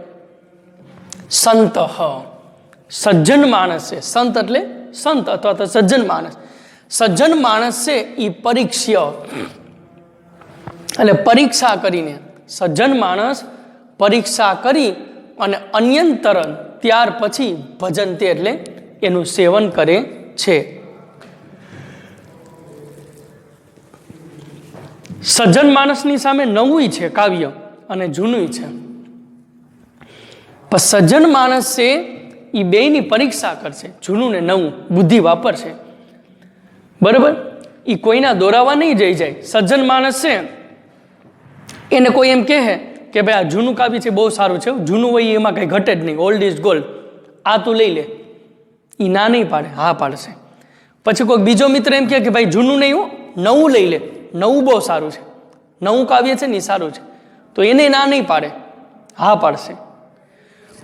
સંત સજ્જન માણસ છે સંત એટલે સંત અથવા તો સજ્જન માણસ છે એ પરીક્ષ્ય એટલે પરીક્ષા કરીને સજ્જન માણસ પરીક્ષા કરી અને અન્યંતરણ ત્યાર પછી ભજન તે એટલે એનું સેવન કરે છે સજ્જન માણસની સામે નવું છે કાવ્ય અને જૂનું છે પણ સજ્જન માણસ છે એ બેયની પરીક્ષા કરશે જૂનું ને નવું બુદ્ધિ વાપરશે બરાબર એ કોઈના દોરાવા નહીં જઈ જાય સજ્જન માણસ છે એને કોઈ એમ કહે કે ભાઈ આ જૂનું કાવ્ય છે બહુ સારું છે જૂનું હોય એમાં કંઈ ઘટે જ નહીં ઓલ્ડ ઇઝ ગોલ્ડ આ તું લઈ લે એ ના નહીં પાડે હા પાડશે પછી કોઈ બીજો મિત્ર એમ કહે કે ભાઈ જૂનું નહીં નવું લઈ લે નવું બહુ સારું છે નવું કાવ્ય છે ને એ સારું છે તો એને ના નહીં પાડે હા પાડશે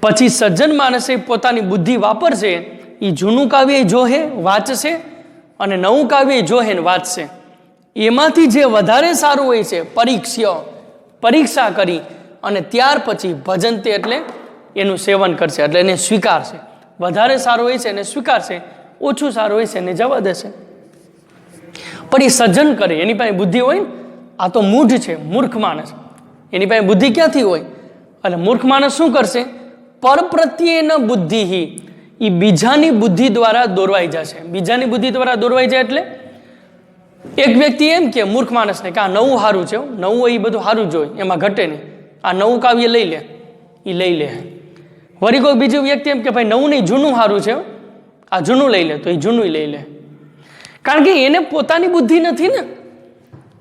પછી સજ્જન માણસે પોતાની બુદ્ધિ વાપરશે એ જૂનું કાવ્ય જોહે વાંચશે અને નવું કાવ્ય જોહે ને વાંચશે એમાંથી જે વધારે સારું હોય છે પરીક્ષા કરી અને ત્યાર પછી ભજન તે એટલે એનું સેવન કરશે એટલે એને સ્વીકારશે વધારે સારું હોય છે એને સ્વીકારશે ઓછું સારું હોય છે એને જવા દેશે પણ એ સજ્જન કરે એની પાસે બુદ્ધિ હોય આ તો મૂઢ છે મૂર્ખ માણસ એની પાસે બુદ્ધિ ક્યાંથી હોય એટલે મૂર્ખ માણસ શું કરશે પર પ્રત્યેન બુદ્ધિ એ બીજાની બુદ્ધિ દ્વારા દોરવાઈ જશે બીજાની બુદ્ધિ દ્વારા દોરવાઈ જાય એટલે એક વ્યક્તિ એમ કે મૂર્ખ માણસને કે આ નવું સારું છે નવું હોય એ બધું સારું જ હોય એમાં ઘટે નહીં આ નવું કાવ્ય લઈ લે એ લઈ લે વળી કોઈ બીજું વ્યક્તિ એમ કે ભાઈ નવું નહીં જૂનું સારું છે, આ જૂનું લઈ લે, તો એ જૂનું લઈ લે. કારણ કે એને પોતાની બુદ્ધિ નથી ને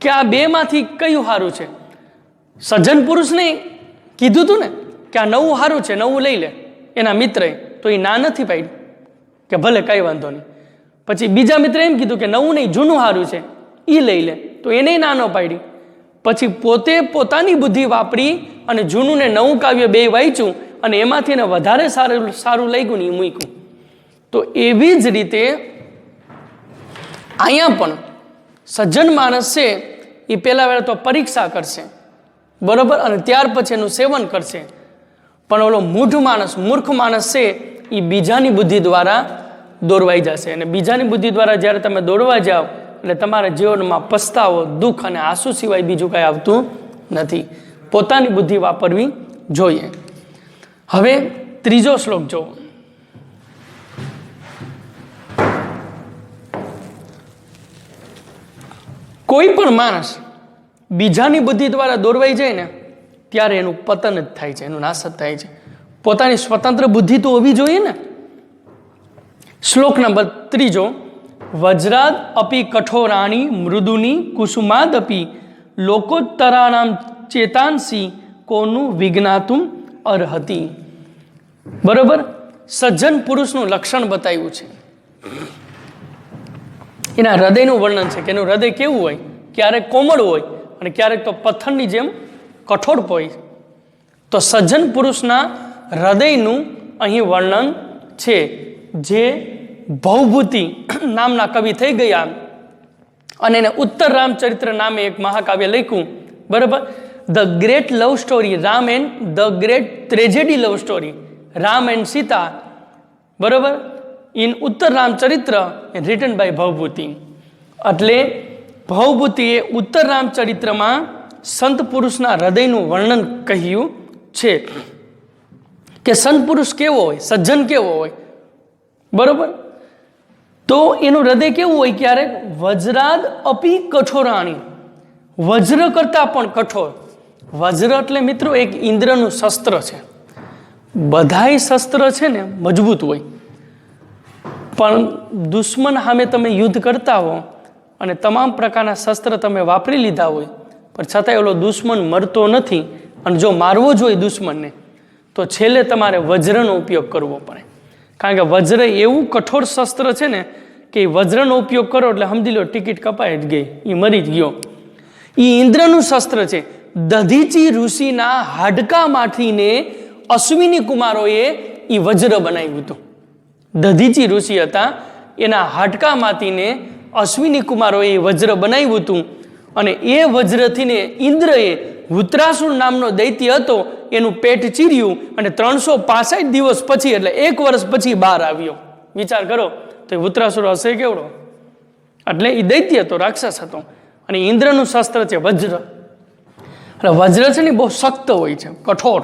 કે આ બેમાંથી કયું સારું છે. સજ્જન પુરુષને કીધું હતું ને કે આ નવું સારું છે, નવું લઈ લે એના મિત્રએ, તો એ ના નથી પાડી કે ભલે કંઈ વાંધો નહીં. પછી બીજા મિત્રે એમ કીધું કે નવું નહીં જૂનું સારું છે, એ લઈ લે, તો એને ના ન પાડી. પછી પોતે પોતાની બુદ્ધિ વાપરી અને જૂનું ને નવું કાવ્ય બે વાંચ્યું અને એમાંથી એને વધારે સારું લાગ્યું ને એ મૂક્યું. તો એવી જ રીતે અહીંયા પણ સજ્જન માણસ છે એ પહેલા વેળા તો પરીક્ષા કરશે, બરોબર, અને ત્યાર પછી એનું સેવન કરશે. પણ ઓલો મૂર્ખ માણસ છે એ બીજાની બુદ્ધિ દ્વારા દોરવાઈ જશે. અને બીજાની બુદ્ધિ દ્વારા જ્યારે તમે દોરવા જાઓ એટલે તમારા જીવનમાં પસ્તાવો, દુઃખ અને આંસુ સિવાય બીજું કાંઈ આવતું નથી. પોતાની બુદ્ધિ વાપરવી જોઈએ. હવે ત્રીજો શ્લોક જુઓ. કોઈ પણ માણસ બીજાની બુદ્ધિ દ્વારા દોરવાઈ જાય ને ત્યારે એનું પતન જ થાય છે, એનું નાશ જ થાય છે. પોતાની સ્વતંત્ર બુદ્ધિ તો હોવી જોઈએ ને. શ્લોક નંબર 3, વજ્રાદ અપી કઠોરાણી મૃદુની કુસુમાદ અપી લોકોત્તરાણામ ચેતાંસી કોનું વિજ્ઞાતુમ અર્હતિ. બરોબર, સજ્જન પુરુષનું લક્ષણ બતાવ્યું છે. એના હૃદયનું વર્ણન છે કે એનું હૃદય કેવું હોય, ક્યારેક કોમળ હોય અને ક્યારેક તો પથ્થરની જેમ કઠોર હોય. તો સજ્જન પુરુષના હૃદયનું અહીં વર્ણન છે. જે ભવભૂતિ નામના કવિ થઈ ગયા અને એને ઉત્તર રામચરિત્ર નામે એક મહાકાવ્ય લખ્યું, બરાબર. The great love story Ram and the great tragedy love story Ram and Sita, બરાબર, ઇન ઉત્તર રામચરિત્ર રિટન બાય ભવભૂતિ. એટલે ભવભૂતિએ ઉત્તર રામચરિત્રમાં સંત પુરુષના હૃદયનું વર્ણન કહ્યું છે કે સંત પુરુષ કેવો હોય, સજ્જન કેવો હોય, બરોબર. તો એનું હૃદય કેવું હોય, ક્યારેક વજ્રાદ અપી કઠોરાણી, વજ્ર કરતા પણ કઠોર. વજ્ર એટલે મિત્રો એક ઇન્દ્રનું શસ્ત્ર છે. બધાય શસ્ત્ર છે ને મજબૂત હોય, પણ દુશ્મન સામે તમે યુદ્ધ કરતા હો અને તમામ પ્રકારના શસ્ત્ર તમે વાપરી લીધા હોય, પણ છતાંય ઓલો દુશ્મન મરતો નથી અને જો મારવો જોઈએ દુશ્મનને તો છેલ્લે તમારે વજ્રનો ઉપયોગ કરવો પડે. કારણ કે વજ્ર એવું કઠોર શસ્ત્ર છે ને કે વજ્રનો ઉપયોગ કરો એટલે સમજી લો ટિકિટ કપાઈ જ ગઈ, એ મરી જ ગયો. એ ઇન્દ્રનું શસ્ત્ર છે. દધીચી ઋષિના હાડકામાંથીને અશ્વિની કુમારોએ એ વજ્ર બનાવ્યું હતું. દધીચી ઋષિ હતા, એના હાડકામાંથીને અશ્વિની કુમારોએ એ વજ્ર બનાવ્યું હતું. અને એ વજ્રથીને ઇન્દ્રએ વૃત્રાસુર નામનો દૈત્ય હતો એનું પેટ ચીર્યું અને 365 દિવસ પછી એટલે 1 વર્ષ પછી બહાર આવ્યો. વિચાર કરો તો વૃત્રાસુર હશે કેવડો. એટલે એ દૈત્ય હતો, રાક્ષસ હતો. અને ઇન્દ્રનું શસ્ત્ર છે વજ્ર. એટલે વજ્ર છે ને બહુ સખ્ત હોય છે, કઠોર.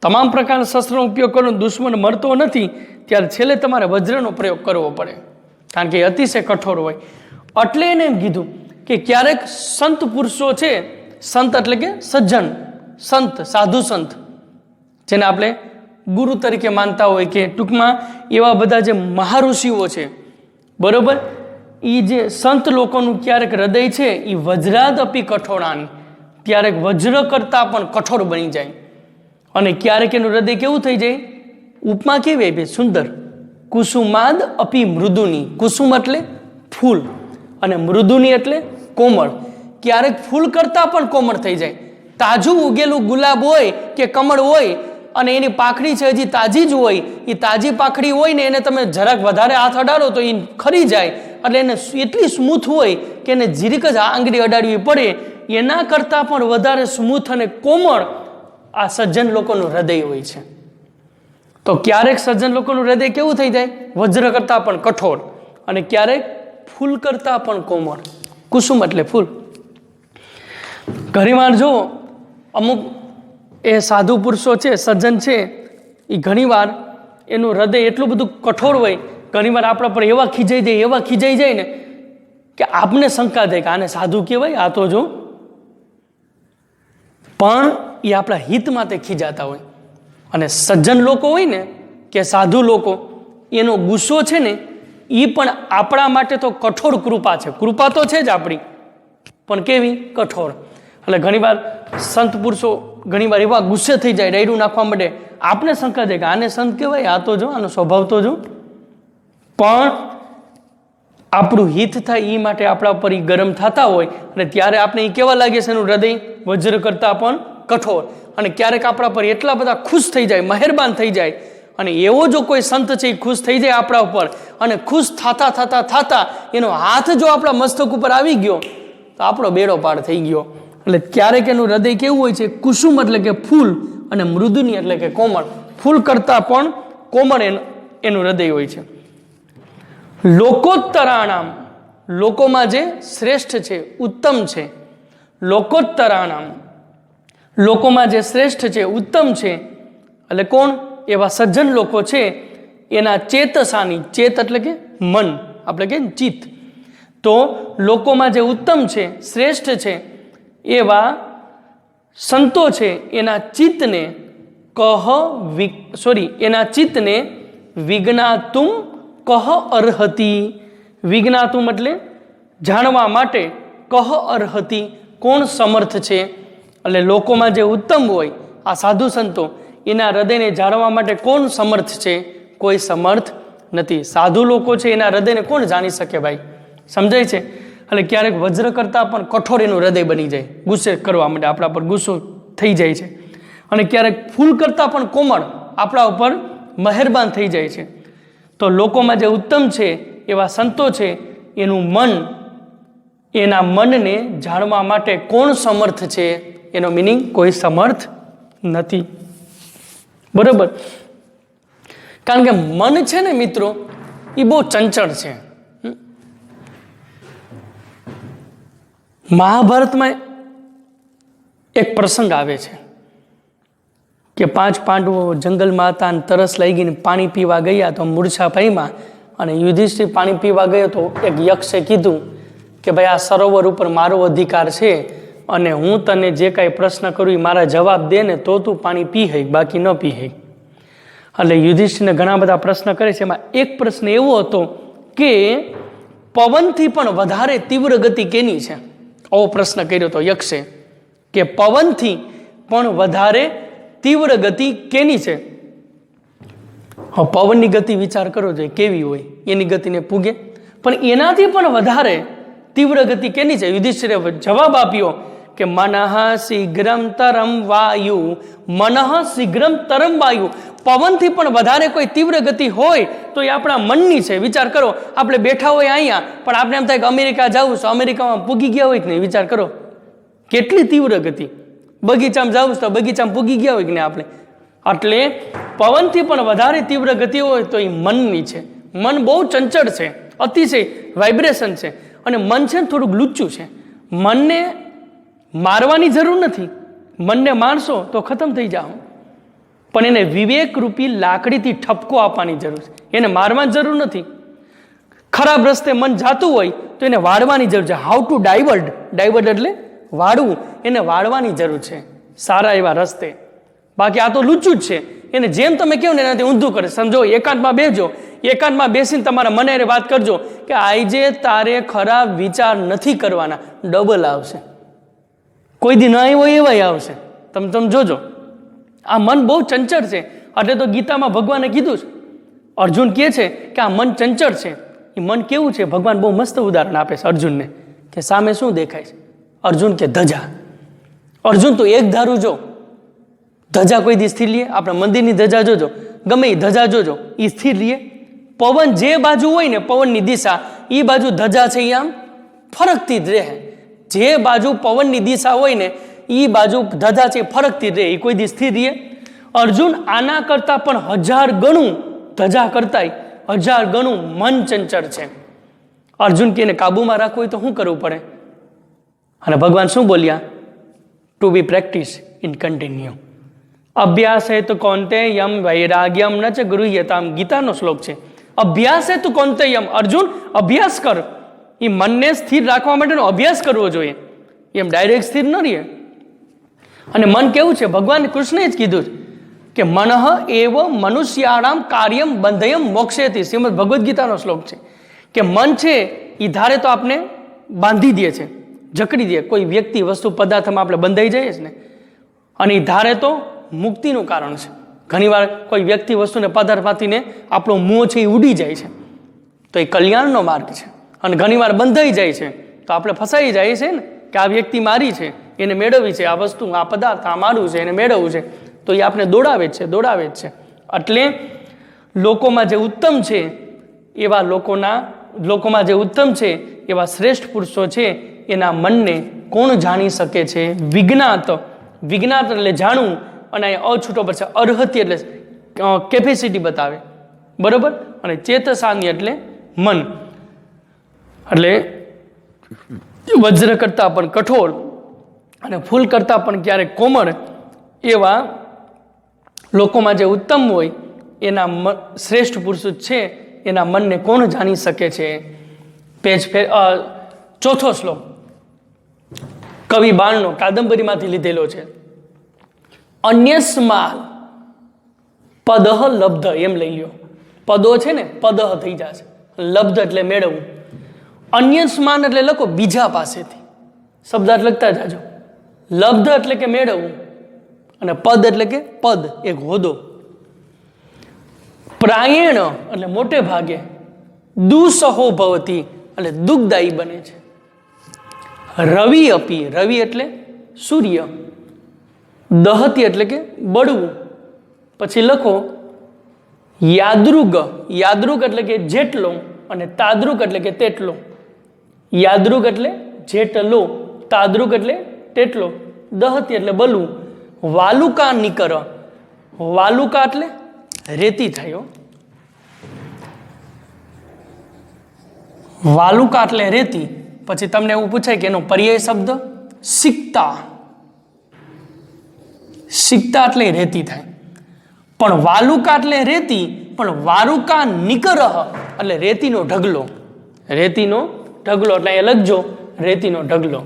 તમામ પ્રકારના શસ્ત્રનો ઉપયોગ કરવો, દુશ્મન મરતો નથી ત્યારે છેલ્લે તમારે વજ્રનો પ્રયોગ કરવો પડે, કારણ કે એ અતિશય કઠોર હોય. એટલે એને એમ કીધું કે ક્યારેક સંત પુરુષો છે, સંત એટલે કે સજ્જન, સંત, સાધુ સંત, જેને આપણે ગુરુ તરીકે માનતા હોય કે ટૂંકમાં એવા બધા જે મહાઋષિઓ છે, બરોબર, એ જે સંત લોકોનું ક્યારેક હૃદય છે એ વજ્રાદ અપી કઠોરાની, ક્યારેક વજ્ર કરતાં પણ કઠોર બની જાય. અને ક્યારેક એનું હૃદય કેવું થઈ જાય, ઉપમા કેવી આપી સુંદર, કુસુમાદ અપી મૃદુની. કુસુમ એટલે ફૂલ અને મૃદુની એટલે કોમળ. ક્યારેક ફૂલ કરતાં પણ કોમળ થઈ જાય. તાજું ઉગેલું ગુલાબ હોય કે કમળ હોય અને એની પાંખડી છે હજી તાજી જ હોય, એ તાજી પાંખડી હોય ને એને તમે જરાક વધારે હાથ અડાડો તો એ ખરી જાય. એટલે એને એટલી સ્મૂથ હોય કે એને જીરીક જ આંગળી અડાડવી પડે. એના કરતાં પણ વધારે સ્મૂથ અને કોમળ આ સજ્જન લોકોનું હૃદય હોય છે. તો ક્યારેક સજ્જન લોકોનું હૃદય કેવું થઈ જાય, વજ્ર કરતાં પણ કઠોર, અને ક્યારેક ફૂલ કરતાં પણ કોમળ. કુસુમ એટલે ફૂલ. ઘણીવાર જો અમુક એ સાધુ પુરુષો છે, સજ્જન છે, એ ઘણીવાર એનું હૃદય એટલું બધું કઠોર હોય, ઘણીવાર આપણા પર એવા ખીજાઈ જાય ને કે આપને શંકા થાય કે આને સાધુ કહેવાય, આ તો જો, પણ એ આપણા હિત માટે ખીજાતા હોય. અને સજ્જન લોકો હોય ને કે સાધુ લોકો, એનો ગુસ્સો છે ને એ પણ આપણા માટે તો કઠોર કૃપા છે. કૃપા તો છે જ આપણી, પણ કેવી? કઠોર. એટલે ઘણીવાર સંત પુરુષો ઘણીવાર એવા ગુસ્સે થઈ જાય, ડાયરું નાખવા માંડે, આપણે શંકા છે કે આને સંત કહેવાય? આ તો જો આનો સ્વભાવ તો જો. પણ આપણું હિત થાય એ માટે આપણા ઉપર એ ગરમ થતા હોય, અને ત્યારે આપણે એ કેવા લાગે છે, એનું હૃદય વજ્ર કરતા પણ કઠોર. અને ક્યારેક આપણા પર એટલા બધા ખુશ થઈ જાય, મહેરબાન થઈ જાય, અને એવો જો કોઈ સંત છે એ ખુશ થઈ જાય આપણા ઉપર, અને ખુશ થતા થતા થતા એનો હાથ જો આપણા મસ્તક ઉપર આવી ગયો તો આપણો બેડો પાર થઈ ગયો. એટલે ક્યારેક એનું હૃદય કેવું હોય છે? કુસુમ એટલે કે ફૂલ, અને મૃદુની એટલે કે કોમળ. ફૂલ કરતા પણ કોમળ એનું હૃદય હોય છે. લોકોત્તરાણામ, લોકોમાં જે શ્રેષ્ઠ છે, ઉત્તમ છે. લોકોત્તરાણામ, લોકોમાં જે શ્રેષ્ઠ છે, ઉત્તમ છે, એટલે કોણ? એવા સજ્જન લોકો છે, એના ચેતસાની, ચેત એટલે કે મન, આપણે કે ચિત્ત. તો લોકોમાં જે ઉત્તમ છે, શ્રેષ્ઠ છે, એવા સંતો છે, એના ચિત્તને એના ચિત્તને વિજ્ઞાતુમ કહ અર્હતિ. વિજ્ઞાતુમ એટલે જાણવા માટે, કહ અર્હતિ કોણ સમર્થ છે? એટલે લોકોમાં જે ઉત્તમ હોય આ સાધુ સંતો, એના હૃદયને જાણવા માટે કોણ સમર્થ છે? કોઈ સમર્થ નથી. સાધુ લોકો છે એના હૃદયને કોણ જાણી શકે ભાઈ? સમજાય છે? એટલે ક્યારેક વજ્ર કરતા પણ કઠોર એનું હૃદય બની જાય, ગુસ્સે કરવા માટે આપણા પર ગુસ્સો થઈ જાય છે. અને ક્યારેક ફૂલ કરતા પણ કોમળ આપણા ઉપર મહેરબાન થઈ જાય છે. તો લોકોમાં જે ઉત્તમ છે એવા સંતો છે, એનું મન, એના મનને જાણવા માટે કોણ સમર્થ છે? એનો મિનિંગ કોઈ સમર્થ નથી. બરોબર? કારણ કે મન છે ને મિત્રો, એ બહુ ચંચળ છે. મહાભારતમાં એક પ્રસંગ આવે છે કે 5 પાંડવો જંગલમાં હતા અને તરસ લાગીને પાણી પીવા ગયા તો મૂર્છા પામ્યા, અને યુધિષ્ઠિર પાણી પીવા ગયો તો એક યક્ષે કીધું કે ભાઈ આ સરોવર ઉપર મારો અધિકાર છે, અને હું તને જે કાંઈ પ્રશ્ન કરું એ મારા જવાબ દે ને તો તું પાણી પી હઈ, બાકી ન પી હઈ. એટલે યુધિષ્ઠિરને ઘણા બધા પ્રશ્ન કરે છે. એમાં એક પ્રશ્ન એવો હતો કે પવનથી પણ વધારે તીવ્ર ગતિ કેની છે? આવો પ્રશ્ન કર્યો હતો યક્ષે, કે પવનથી પણ વધારે તીવ્ર ગતિ કેની છે? હા, પવનની ગતિ વિચાર કરો જોઈએ કેવી હોય, એની ગતિને પૂગે, પણ એનાથી પણ વધારે તીવ્ર ગતિ કેની છે? યુધિષ્ઠિરે જવાબ આપ્યો કે મનઃ શીઘ્રમ તરમ વાયુ, મનઃ શીઘ્રમ તરમ વાયુ. પવનથી પણ વધારે કોઈ તીવ્ર ગતિ હોય તો એ આપણા મનની છે. વિચાર કરો, આપણે બેઠા હોય અહીંયા, પણ આપણે એમ થાય કે અમેરિકા જવું છે, અમેરિકામાં પૂગી ગયા હોય કે નહીં? વિચાર કરો કેટલી તીવ્ર ગતિ. બગીચામાં જવું છે તો બગીચામાં પૂગી ગયા હોય કે નહીં આપણે? એટલે પવનથી પણ વધારે તીવ્ર ગતિ હોય તો એ મનની છે. મન બહુ ચંચળ છે, અતિશય વાઇબ્રેશન છે, અને મન છે ને થોડુંક લુચ્ચું છે. મનને મારવાની જરૂર નથી, મનને મારશો તો ખતમ થઈ જાઓ, પણ એને વિવેકરૂપી લાકડીથી ઠપકો આપવાની જરૂર છે. એને મારવાની જરૂર નથી. ખરાબ રસ્તે મન જાતું હોય તો એને વાળવાની જરૂર છે. હાઉ ટુ ડાયવર્ટ, ડાયવર્ટ એટલે વાળવું, એને વાળવાની જરૂર છે સારા એવા રસ્તે. બાકી આ તો લૂચું જ છે, એને જેમ તમે કહો ને એનાથી ઊંધું કરે. સમજો, એકાંતમાં બેસજો, એકાંતમાં બેસીને તમારા મને વાત કરજો કે આજે તારે ખરાબ વિચાર નથી કરવાના, ડબલ આવશે. કોઈ દી નહીં હોય એવાય આવશે. તમે જોજો, આ મન બહુ ચંચળ છે. એટલે તો ગીતામાં ભગવાને કીધું છે, અર્જુન કહે છે કે આ મન ચંચળ છે. એ મન કેવું છે? ભગવાન બહુ મસ્ત ઉદાહરણ આપે છે અર્જુનને, કે સામે શું દેખાય છે? અર્જુન કે ધજા. અર્જુન તો એક ધારું જો, ધજા કોઈ દી સ્થિર લીએ? આપણે મંદિરની ધજા જોજો, ગમે એ ધજા જોજો, એ સ્થિર લીએ? પવન જે બાજુ હોય ને, પવનની દિશા, એ બાજુ ધજા છે એ આમ ફરકતી જ રહે. જે બાજુ પવનની દિશા હોય ને એ બાજુ ધજા છે ફરકતી જ રહે, એ કોઈ દી સ્થિર રહે? અર્જુન આના કરતાં પણ 1000 ગણું, ધજા કરતાંય 1000 ગણું મન ચંચળ છે. અર્જુન કે એને કાબુમાં રાખવું હોય તો શું કરવું પડે? અને ભગવાન શું બોલ્યા? To be practice in continue. અભ્યાસ હે તો કૌંતેયમ વૈરાગ્યમ ન ચ ગૃહ્યતામ. ગીતાનો શ્લોક છે. અભ્યાસ હે તો કૌંતેયમ. અર્જુન અભ્યાસ કર. એ મનને સ્થિર રાખવા માટેનો અભ્યાસ કરવો જોઈએ, એમ ડાયરેક્ટ સ્થિર ન રહે. અને મન કેવું છે? ભગવાન કૃષ્ણએ જ કીધું કે કે મનઃ એવ મનુષ્યાણામ કાર્યમ બંધયમ મોક્ષેતી, શ્રીમદ ભગવદ્ ગીતાનો શ્લોક છે કે મન છે એ ધારે તો આપણે બાંધી દે છે, જકડી દે. કોઈ વ્યક્તિ, વસ્તુ, પદાર્થમાં આપણે બંધાઈ જઈએ છીએ ને, અને એ ધારે તો મુક્તિનું કારણ છે. ઘણીવાર કોઈ વ્યક્તિ, વસ્તુને પદાર્થમાંથીને આપણો મોહ છે એ ઉડી જાય છે, તો એ કલ્યાણનો માર્ગ છે. અને ઘણીવાર બંધાઈ જાય છે તો આપણે ફસાઈ જાય છે ને કે આ વ્યક્તિ મારી છે, એને મેળવવી છે, આ વસ્તુ, આ પદાર્થ, આ મારું છે, એને મેળવવું છે, તો એ આપણે દોડાવે જ છે. એટલે લોકોમાં જે ઉત્તમ છે એવા લોકોમાં જે ઉત્તમ છે એવા શ્રેષ્ઠ પુરુષો છે એના મનને કોણ જાણી શકે છે? વિજ્ઞાત એટલે જાણવું, અને અછૂટો પર છે અર્હતિ એટલે કેપેસિટી બતાવે, બરોબર. અને ચેતસાની એટલે મન, એટલે વજ્ર કરતાં પણ કઠોર અને ફૂલ કરતાં પણ ક્યારેક કોમળ એવા લોકોમાં જે ઉત્તમ હોય એના શ્રેષ્ઠ પુરુષ છે એના મનને કોણ જાણી શકે છે? ચોથો શ્લોક કવિ બાણનો કાદંબરીમાંથી લીધેલો છે. અન્યસ્માલ પદઃ લબ્ધ, એમ લઈ લ્યો. પદો છે ને પદઃ થઈ જશે, લબ્ધ એટલે મેળવવું. અન્યસ્માન એટલે લખો બીજા પાસેથી, શબ્દાર્થ લખતા જાજો. લબ્ધ એટલે કે મેળવવું, અને પદ એટલે કે પદ, એક હોદો. પ્રાયણ એટલે મોટે ભાગે, દુસહો ભવતી એટલે દુઃખદાયી બને છે. રવિ અપી, રવિ એટલે સૂર્ય, દહતી એટલે કે બળવું. પછી લખો યાદૃગ, યાદૃગ એટલે કે જેટલો, અને તાદૃગ એટલે કે તેટલો. યાદૃગ એટલે જેટલો, તાદૃગ એટલે તેટલો, દહતી એટલે બલવું. વાલુકા નિકર, વાલુકા એટલે રેતી થયો, વાલુકા એટલે રેતી. પછી તમને એવું પૂછાય કે એનો પર્યાય શબ્દ સિક્તા, સિક્તા એટલે રેતી થાય. પણ વાલુકા એટલે રેતી, પણ વારુકા નિકરહ એટલે રેતીનો ઢગલો, રેતીનો ઢગલો એટલે એ લખજો રેતીનો ઢગલો.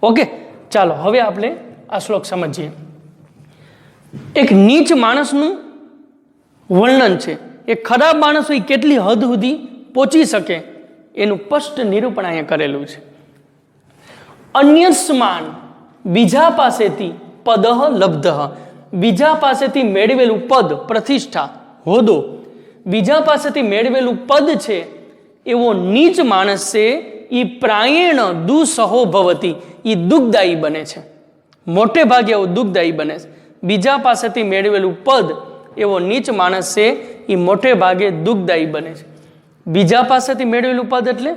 ઓકે, ચાલો હવે આપણે આ શ્લોક સમજીએ. એક નીચ માણસનું વર્ણન છે. એક ખરાબ માણસ હોય કેટલી હદ સુધી પહોંચી શકે એનું સ્પષ્ટ નિરૂપણ અહીંયા કરેલું છે. અન્યસ્માન બીજા પાસેથી, પદઃ લબ્ધઃ બીજા પાસેથી મેળવેલું પદ, પ્રતિષ્ઠા, હોદો, બીજા પાસેથી મેળવેલું પદ છે એવો નીચ માણસ છે એ પ્રાયણ દુસહો ભવતી, એ દુઃખદાયી બને છે. મોટે ભાગે એવું દુઃખદાયી બને છે. બીજા પાસેથી મેળવેલું પદ એવો નીચ માણસ છે એ મોટે ભાગે દુઃખદાયી બને છે. બીજા પાસેથી મેળવેલું પદ એટલે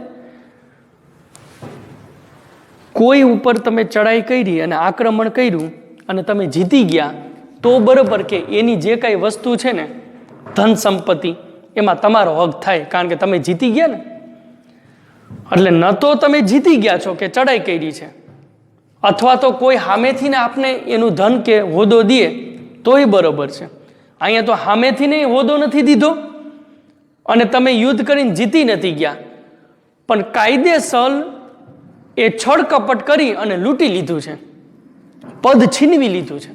કોઈ ઉપર તમે ચડાઈ કરી અને આક્રમણ કર્યું અને તમે જીતી ગયા તો બરોબર કે એની જે કાંઈ વસ્તુ છે ને, ધન સંપત્તિ, એમાં તમારો હક થાય, કારણ કે તમે જીતી ગયા ને. એટલે ન તો તમે જીતી ગયા છો કે ચડાઈ કરી છે, અથવા તો કોઈ સામેથી ને આપને એનું ધન કે હોદો દે તોય બરોબર છે. અહીંયા તો સામેથી ને હોદો નથી દીધો અને તમે યુદ્ધ કરીને જીતી નથી ગયા, પણ કાયદેસર એ છળ કપટ કરી અને લૂંટી લીધું છે, પદ છીનવી લીધું છે.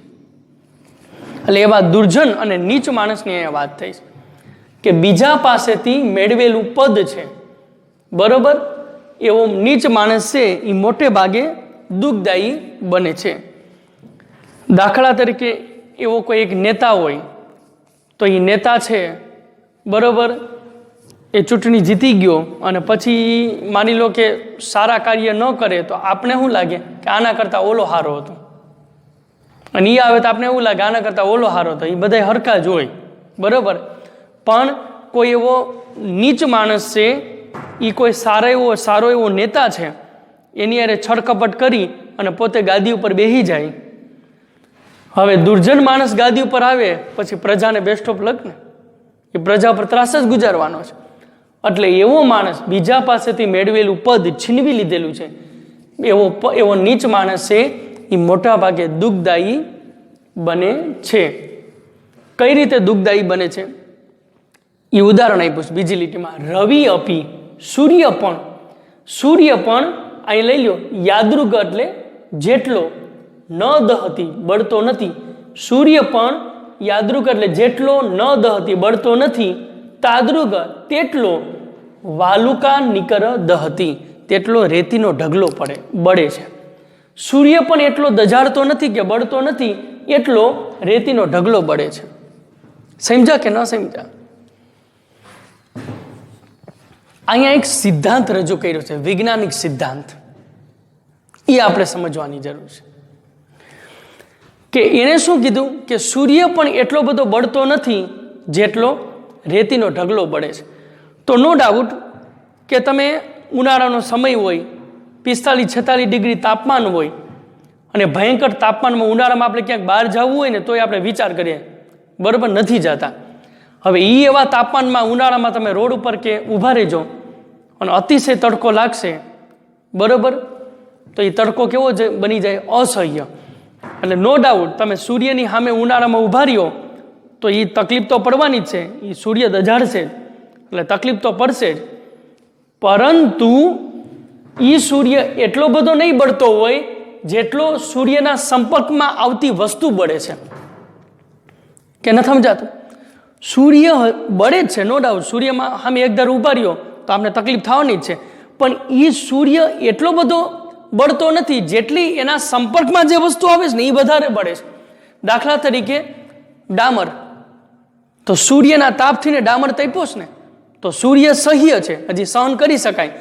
એટલે એવા દુર્જન અને નીચ માણસની અહીંયા વાત થઈ કે બીજા પાસેથી મેળવેલું પદ છે, બરોબર, એવો નીચ માણસ છે એ મોટે ભાગે દુઃખદાયી બને છે. દાખલા તરીકે એવો કોઈ એક નેતા હોય તો એ નેતા છે, બરોબર, એ ચૂંટણી જીતી ગયો અને પછી માની લો કે સારા કાર્ય ન કરે તો આપણે શું લાગે કે આના કરતાં ઓલો સારો હતો, અને એ આવે તો આપણે એવું લાગે આના કરતાં ઓલો સારો હતો. એ બધા હરખા જ હોય, બરોબર. પણ કોઈ એવો નીચ માણસ છે, એ કોઈ સારો એવો નેતા છે, એની યારે છળકપટ કરી અને પોતે ગાદી ઉપર બેસી જાય. હવે દુર્જન માણસ ગાદી ઉપર આવે પછી પ્રજાને બેસ્ટ ઓફ લક ને, એ પ્રજા પર ત્રાસ જ ગુજારવાનો છે. એટલે એવો માણસ બીજા પાસેથી મેળવેલું પદ છીનવી લીધેલું છે, એવો નીચ માણસ છે એ મોટા ભાગે દુઃખદાયી બને છે. કઈ રીતે દુઃખદાયી બને છે એ ઉદાહરણ આપ્યું છે બીજી લીટીમાં. રવિ અપી, સૂર્ય પણ અહીં લઈ લો, યાદૃગ એટલે જેટલો, ન દહતી બળતો નથી. સૂર્ય પણ યાદૃગ એટલે જેટલો ન દહતી બળતો નથી, તાદૃગ તેટલો વાલુકા નિકર દહતી તેટલો રેતીનો ઢગલો બળે છે. સૂર્ય પણ એટલો દજાડતો નથી કે બળતો નથી, એટલો રેતીનો ઢગલો બળે છે. સમજ્યા કે ન સમજ્યા? અહીંયા એક સિદ્ધાંત રજૂ કર્યો છે, વૈજ્ઞાનિક સિદ્ધાંત. એ આપણે સમજવાની જરૂર છે કે એણે શું કીધું કે સૂર્ય પણ એટલો બધો બળતો નથી જેટલો રેતીનો ઢગલો બળે છે. તો નો ડાઉટ કે તમે ઉનાળાનો સમય હોય, 45-46 ડિગ્રી તાપમાન હોય અને ભયંકર તાપમાનમાં ઉનાળામાં આપણે ક્યાંક બહાર જવું હોય ને તોય આપણે વિચાર કરીએ, બરાબર, નથી જતા. હવે એ એવા તાપમાનમાં ઉનાળામાં તમે રોડ ઉપર કે ઊભા રહેજો અને અતિશય તડકો લાગશે, બરાબર, તો એ તડકો કેવો બની જાય? અસહ્ય. એટલે નો ડાઉટ તમે સૂર્યની સામે ઉનાળામાં ઊભા રહ્યો તો એ તકલીફ તો પડવાની જ છે, એ સૂર્ય દજાડશે એટલે તકલીફ તો પડશે જ. પરંતુ એ સૂર્ય એટલો બધો નહીં બળતો હોય જેટલો સૂર્યના સંપર્કમાં આવતી વસ્તુ બળે છે. કે ન સમજાતું? સૂર્ય બળે જ છે, નો ડાઉટ. સૂર્યમાં સામે એક ધાર ઊભા રહ્યો તો આપણે તકલીફ થવાની જ છે, પણ એ સૂર્ય એટલો બધો બળતો નથી જેટલી એના સંપર્કમાં જે વસ્તુ આવે છે ને એ વધારે બળે છે. દાખલા તરીકે ડામર, તો સૂર્યના તાપથી ને ડામર તપ્યો છે ને તો સૂર્ય સહ્ય છે, હજી સહન કરી શકાય,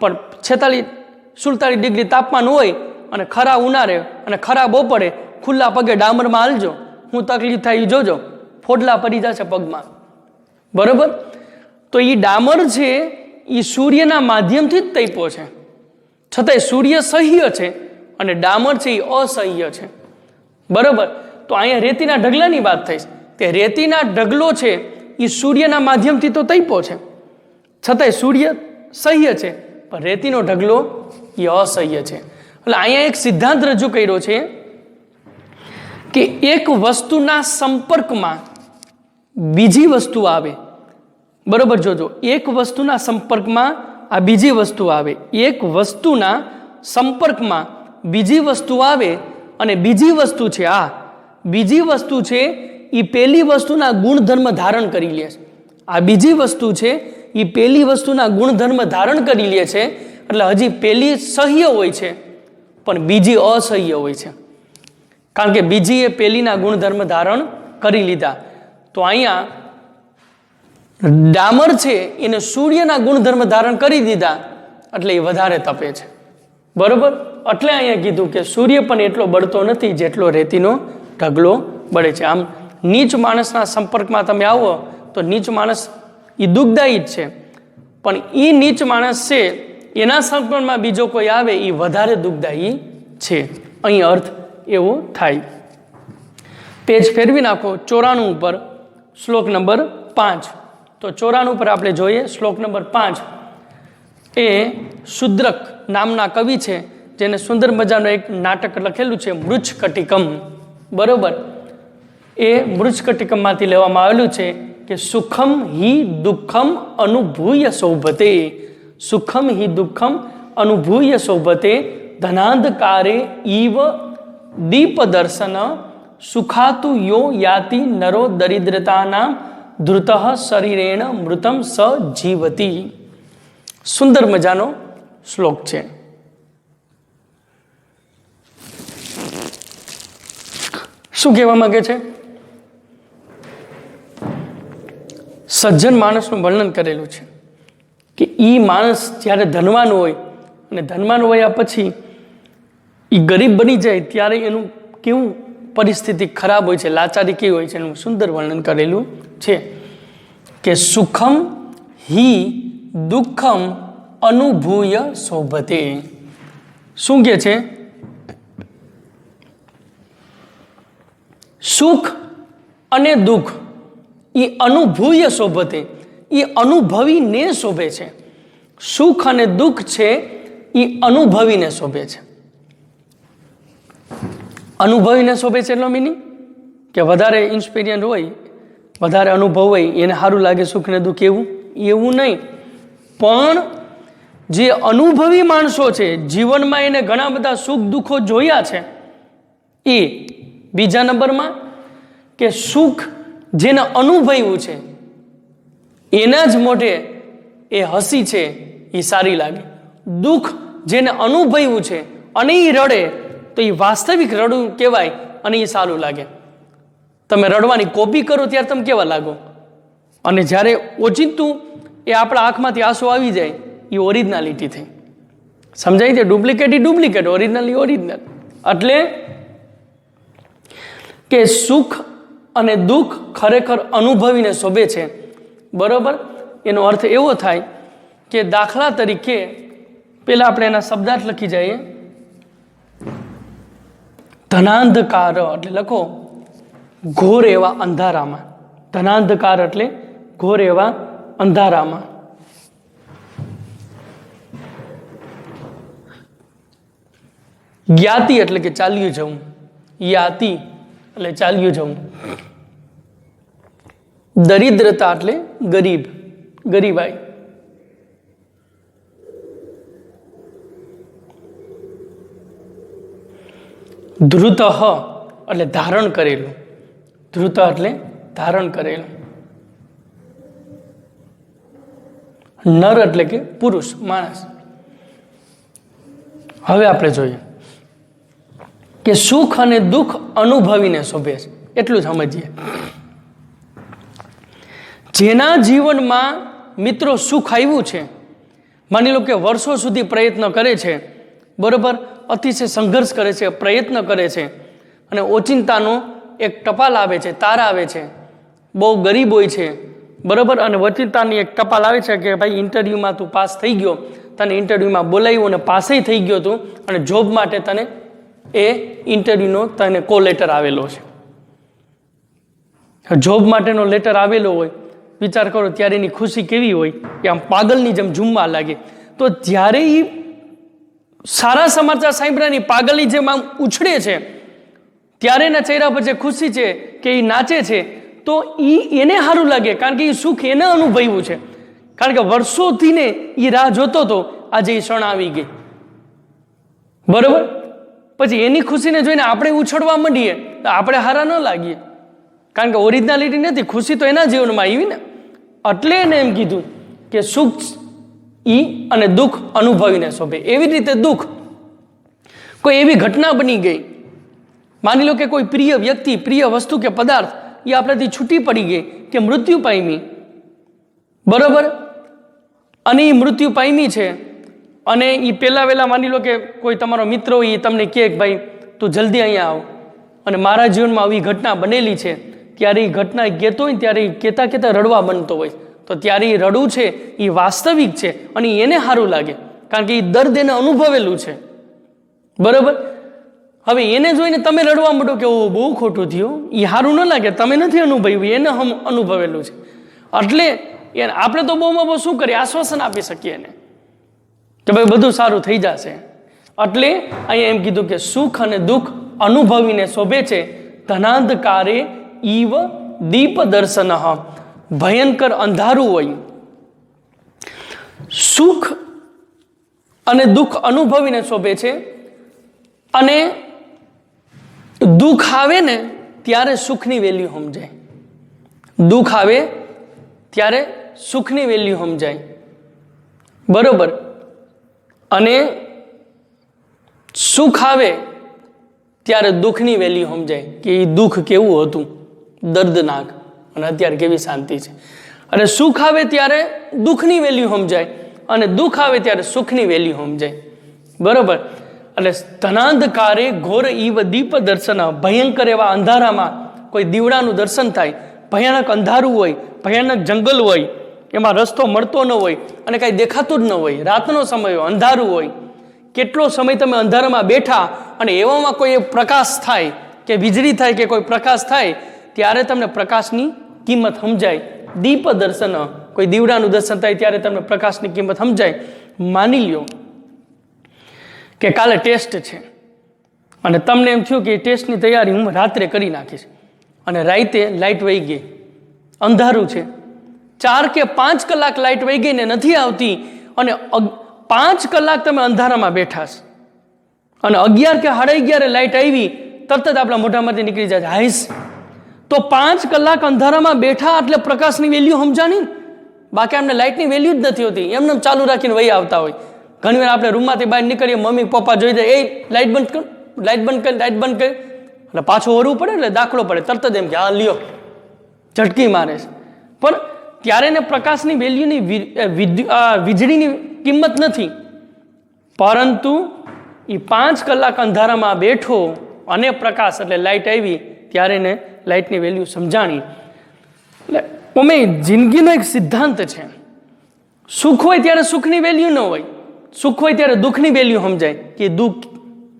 પણ 46-47 ડિગ્રી તાપમાન હોય અને ખરા ઉનાળે અને ખરા બપોરે ખુલ્લા પગે ડામરમાં હાલજો, હું તકલીફ થાય એ જોજો, ફોડલા પડી જશે પગમાં, બરોબર. તો એ ડામર છે એ સૂર્યના માધ્યમથી જ તપ્યો છે, છતાંય સૂર્ય સહ્ય છે અને ડામર છે એ અસહ્ય છે, બરોબર. તો અહીંયા રેતીના ઢગલાની વાત થઈ કે રેતીના ઢગલો છે એ સૂર્યના માધ્યમથી તો તપ્યો છે, છતાંય સૂર્ય સહ્ય છે પણ રેતીનો ઢગલો એ અસહ્ય છે. એટલે અહીંયા એક સિદ્ધાંત રજૂ કર્યો છે કે એક વસ્તુના સંપર્કમાં બીજી વસ્તુ આવે, બરોબર, જોજો, એક વસ્તુના સંપર્કમાં આ બીજી વસ્તુ આવે, એક વસ્તુના સંપર્કમાં બીજી વસ્તુ આવે અને બીજી વસ્તુ છે, આ બીજી વસ્તુ છે એ પેલી વસ્તુના ગુણધર્મ ધારણ કરી લે છે. આ બીજી વસ્તુ છે એ પેલી વસ્તુના ગુણધર્મ ધારણ કરી લે છે, એટલે હજી પેલી સહ્ય હોય છે પણ બીજી અસહ્ય હોય છે, કારણ કે બીજી એ પેલીના ગુણધર્મ ધારણ કરી લીધા. તો અહીંયા ડામર છે એને સૂર્યના ગુણધર્મ ધારણ કરી દીધા એટલે એ વધારે તપે છે, બરોબર. એટલે અહીંયા કીધું કે સૂર્ય પણ એટલો બળતો નથી જેટલો રેતીનો ઢગલો બળે છે. આમ નીચ માણસના સંપર્કમાં તમે આવો તો નીચ માણસ એ દુઃખદાયી જ છે, પણ એ નીચ માણસ છે એના સંપર્કમાં બીજો કોઈ આવે એ વધારે દુઃખદાયી છે. અહીં અર્થ એવો થાય. પેજ ફેરવી નાખો 94 ઉપર શ્લોક નંબર 5. તો 94 ઉપર આપણે જોઈએ શ્લોક નંબર 5. એ શુદ્રક નામના કવિ છે જેને સુંદર મજાનું એક નાટક લખેલું છે મૃચ્છકટિકમ, બરોબર. એ મૃચ્છકટિકમમાંથી લેવામાં આવેલું છે કે સુખમ હિ દુઃખમ અનુભૂય શોભતે, સુખમ હિ દુઃખમ અનુભૂય શોભતે ધનાંધકારે ઈવ દીપદર્શન સુખાતુ યો યાતિ નરો દરિદ્રતાના ધૃત શરીરેણ મૃતમ સ જીવતી. સુંદર મજાનો શ્લોક છે. શું કહેવા માંગે છે? સજ્જન માણસનું વર્ણન કરેલું છે કે ઈ માણસ જ્યારે ધનવાન હોય અને ધનવાન હોયા પછી એ ગરીબ બની જાય ત્યારે એનું કેવું પરિસ્થિતિ ખરાબ હોય છે, લાચારી કેવી હોય છે, એનું સુંદર વર્ણન કરેલું છે કે સુખમ હિ દુઃખમ અનુભૂય શોભતે. શું કે છે? સુખ અને દુઃખ એ અનુભૂય શોભતે, એ અનુભવીને શોભે છે. સુખ અને દુઃખ છે એ અનુભવીને શોભે છે. અનુભવીને શોભે છે એટલો મિનિંગ કે વધારે ઇન્સ્પિરિયન્ટ હોય, વધારે અનુભવ હોય એને સારું લાગે સુખ ને દુઃખ, એવું નહીં. પણ જે અનુભવી માણસો છે જીવનમાં એને ઘણા બધા સુખ દુઃખો જોયા છે એ બીજા નંબરમાં, કે સુખ જેને અનુભવ્યું છે એના જ મોઢે એ હસી છે એ સારી લાગે. દુઃખ જેને અનુભવ્યું છે અને એ રડે તો એ વાસ્તવિક રડવું કહેવાય અને એ સારું લાગે. તમે રડવાની કોપી કરો ત્યારે તમે કેવા લાગો, અને જ્યારે ઓચિંતું એ આપણા આંખમાંથી આંસુ આવી જાય એ ઓરિજિનાલિટી થઈ. સમજાય છે? ડુપ્લિકેટ એ ડુપ્લિકેટ, ઓરિજિનલ એ ઓરિજિનલ. એટલે કે સુખ અને દુઃખ ખરેખર અનુભવીને શોભે છે. બરોબર? એનો અર્થ એવો થાય કે દાખલા તરીકે પેલા આપણે એના શબ્દાર્થ લખી જઈએ. ધનાંધકાર એટલે લખો ઘોર એવા અંધારામાં. ધનાંધકાર એટલે ઘોર એવા અંધારામાં. જ્ઞાતિ એટલે કે ચાલ્યું જવું. યાતિ એટલે ચાલ્યું જવું. દરિદ્રતા એટલે ગરીબ, ગરીબાઈ. ધૃત એટલે ધારણ કરેલું. ધૃત એટલે ધારણ કરેલું. નર એટલે કે પુરુષ, માણસ. હવે આપણે જોઈએ કે સુખ અને દુઃખ અનુભવીને શોભે છે. એટલું સમજીએ. જેના જીવનમાં મિત્રો સુખ આવ્યું છે, માની લો કે વર્ષો સુધી પ્રયત્ન કરે છે, બરોબર, અતિશય સંઘર્ષ કરે છે, પ્રયત્ન કરે છે, અને ઓચિંતાનો એક ટપાલ આવે છે, તાર આવે છે, બહુ ગરીબ હોય છે, બરોબર, અને ઓચિંતાની એક ટપાલ આવે છે કે ભાઈ ઇન્ટરવ્યૂમાં તું પાસ થઈ ગયો, તને ઇન્ટરવ્યૂમાં બોલાવ્યું અને પાસ થઈ ગયો તું, અને જોબ માટે તને એ ઇન્ટરવ્યૂનો તને કોલ લેટર આવેલો છે. જોબ માટેનો લેટર આવેલો હોય, વિચાર કરો ત્યારે એની ખુશી કેવી હોય કે આમ પાગલની જેમ ઝૂમવા લાગે. તો જ્યારે એ સારા સમાચાર સાંભળ્યાની પાગલની જેમ આમ ઉછળે છે, ત્યારે એના ચહેરા પર જે ખુશી છે કે એ નાચે છે, તો એને સારું લાગે, કારણ કે એ સુખ એને અનુભવ્યું છે. કારણ કે વર્ષોથી ને એ રાહ જોતો હતો, આજે એ ક્ષણ આવી ગઈ. બરોબર? પછી એની ખુશીને જોઈને આપણે ઉછળવા માંડીએ તો આપણે હારા ન લાગીએ, કારણ કે ઓરિજિનાલિટી નથી, ખુશી તો એના જીવનમાં આવી ને. એટલે એને એમ કીધું કે સુખ ઈ અને દુઃખ અનુભવીને શોભે. એવી રીતે દુઃખ, કોઈ એવી ઘટના બની ગઈ, માની લો કે કોઈ પ્રિય વ્યક્તિ, પ્રિય વસ્તુ કે પદાર્થ એ આપણાથી છૂટી પડી ગઈ કે મૃત્યુ પામી, બરોબર, અને એ મૃત્યુ પામી છે, અને એ પહેલા વહેલા માની લો કે કોઈ તમારો મિત્ર હોય એ તમને કહે કે ભાઈ તું જલ્દી અહીંયા આવ, અને મારા જીવનમાં આવી ઘટના બનેલી છે, ત્યારે એ ઘટના કહેતો હોય ત્યારે એ કહેતા કહેતા રડવા બનતો હોય, તો ત્યારે એ રડવું છે એ વાસ્તવિક છે અને એને સારું લાગે, કારણ કે એ દર્દ એને અનુભવેલું છે. બરોબર? હવે એને જોઈને તમે રડવા માંડો કે ઓ બહુ ખોટું થયું, એ સારું ન લાગે, તમે નથી અનુભવ્યું, એને અનુભવેલું છે. એટલે આપણે તો બહુમાં બહુ શું કરીએ, આશ્વાસન આપી શકીએ એને કે ભાઈ બધું સારું થઈ જશે. એટલે અહીંયા એમ કીધું કે સુખ અને દુઃખ અનુભવીને શોભે છે. ધનાંધકારે ઈવ દીપ દર્શન. ભયંકર અંધારું હોય, સુખ અને દુઃખ અનુભવીને શોભે છે. અને દુઃખ આવે ને ત્યારે સુખની વેલ્યુ સમજાય. દુઃખ આવે ત્યારે સુખની વેલ્યુ સમજાય. બરોબર? અને સુખ આવે ત્યારે દુઃખની વેલ્યુ સમજાય કે એ દુઃખ કેવું હતું, દર્દનાક, અને અત્યારે કેવી શાંતિ છે. અને સુખ આવે ત્યારે દુઃખની વેલ્યુ સમજાય, અને દુઃખ આવે ત્યારે સુખની વેલ્યુ સમજાય. બરોબર? એટલે ધનાંધકારે ઘોર ઈવ દીપ દર્શન. ભયંકર એવા અંધારામાં કોઈ દીવડાનું દર્શન થાય, ભયાનક અંધારું હોય, ભયાનક જંગલ હોય, એમાં રસ્તો મળતો ન હોય અને કાંઈ દેખાતું જ ન હોય, રાતનો સમય હોય, અંધારું હોય, કેટલો સમય તમે અંધારામાં બેઠા અને એવામાં કોઈ પ્રકાશ થાય કે વીજળી થાય કે કોઈ પ્રકાશ થાય, ત્યારે તમને પ્રકાશની કિંમત સમજાય. દીપ દર્શન, કોઈ દીવડાનું દર્શન થાય ત્યારે તમને પ્રકાશની કિંમત સમજાય. માની લ્યો કે કાલે ટેસ્ટ છે અને તમને એમ થયું કે એ ટેસ્ટની તૈયારી હું રાત્રે કરી નાખીશ, અને રાતે લાઇટ વહી ગઈ, અંધારું છે, 4 કે 5 કલાક લાઇટ વહી ગઈ ને નથી આવતી, અને 5 કલાક તમે અંધારામાં બેઠા છો, અને 11 કે 11:30 લાઇટ આવી, તરત જ આપણા મોઢામાંથી નીકળી જાય હાઈસ. તો 5 કલાક અંધારામાં બેઠા એટલે પ્રકાશની વેલ્યુ સમજાણી. બાકી આપણે લાઇટની વેલ્યુ જ નથી હોતી, એમને ચાલુ રાખીને વહી આવતા હોય. ઘણીવાર આપણે રૂમમાંથી બહાર નીકળીએ, મમ્મી પપ્પા જોઈ દે, એ લાઇટ બંધ કર, લાઇટ બંધ કર, લાઇટ બંધ કર, એટલે પાછું ઓરવું પડે, એટલે દાખલો પડે, તરત જ એમ કે હા લ્યો, ઝટકી મારે છે. પણ ત્યારે એને પ્રકાશની વેલ્યુની વીજળીની કિંમત નથી, પરંતુ એ 5 કલાક અંધારામાં બેઠો અને પ્રકાશ એટલે લાઇટ આવી ત્યારે એને લાઇટની વેલ્યુ સમજાણી. એટલે અમે જિંદગીનો એક સિદ્ધાંત છે, સુખ હોય ત્યારે સુખની વેલ્યુ ન હોય, સુખ હોય ત્યારે દુઃખની વેલ્યુ સમજાય કે દુઃખ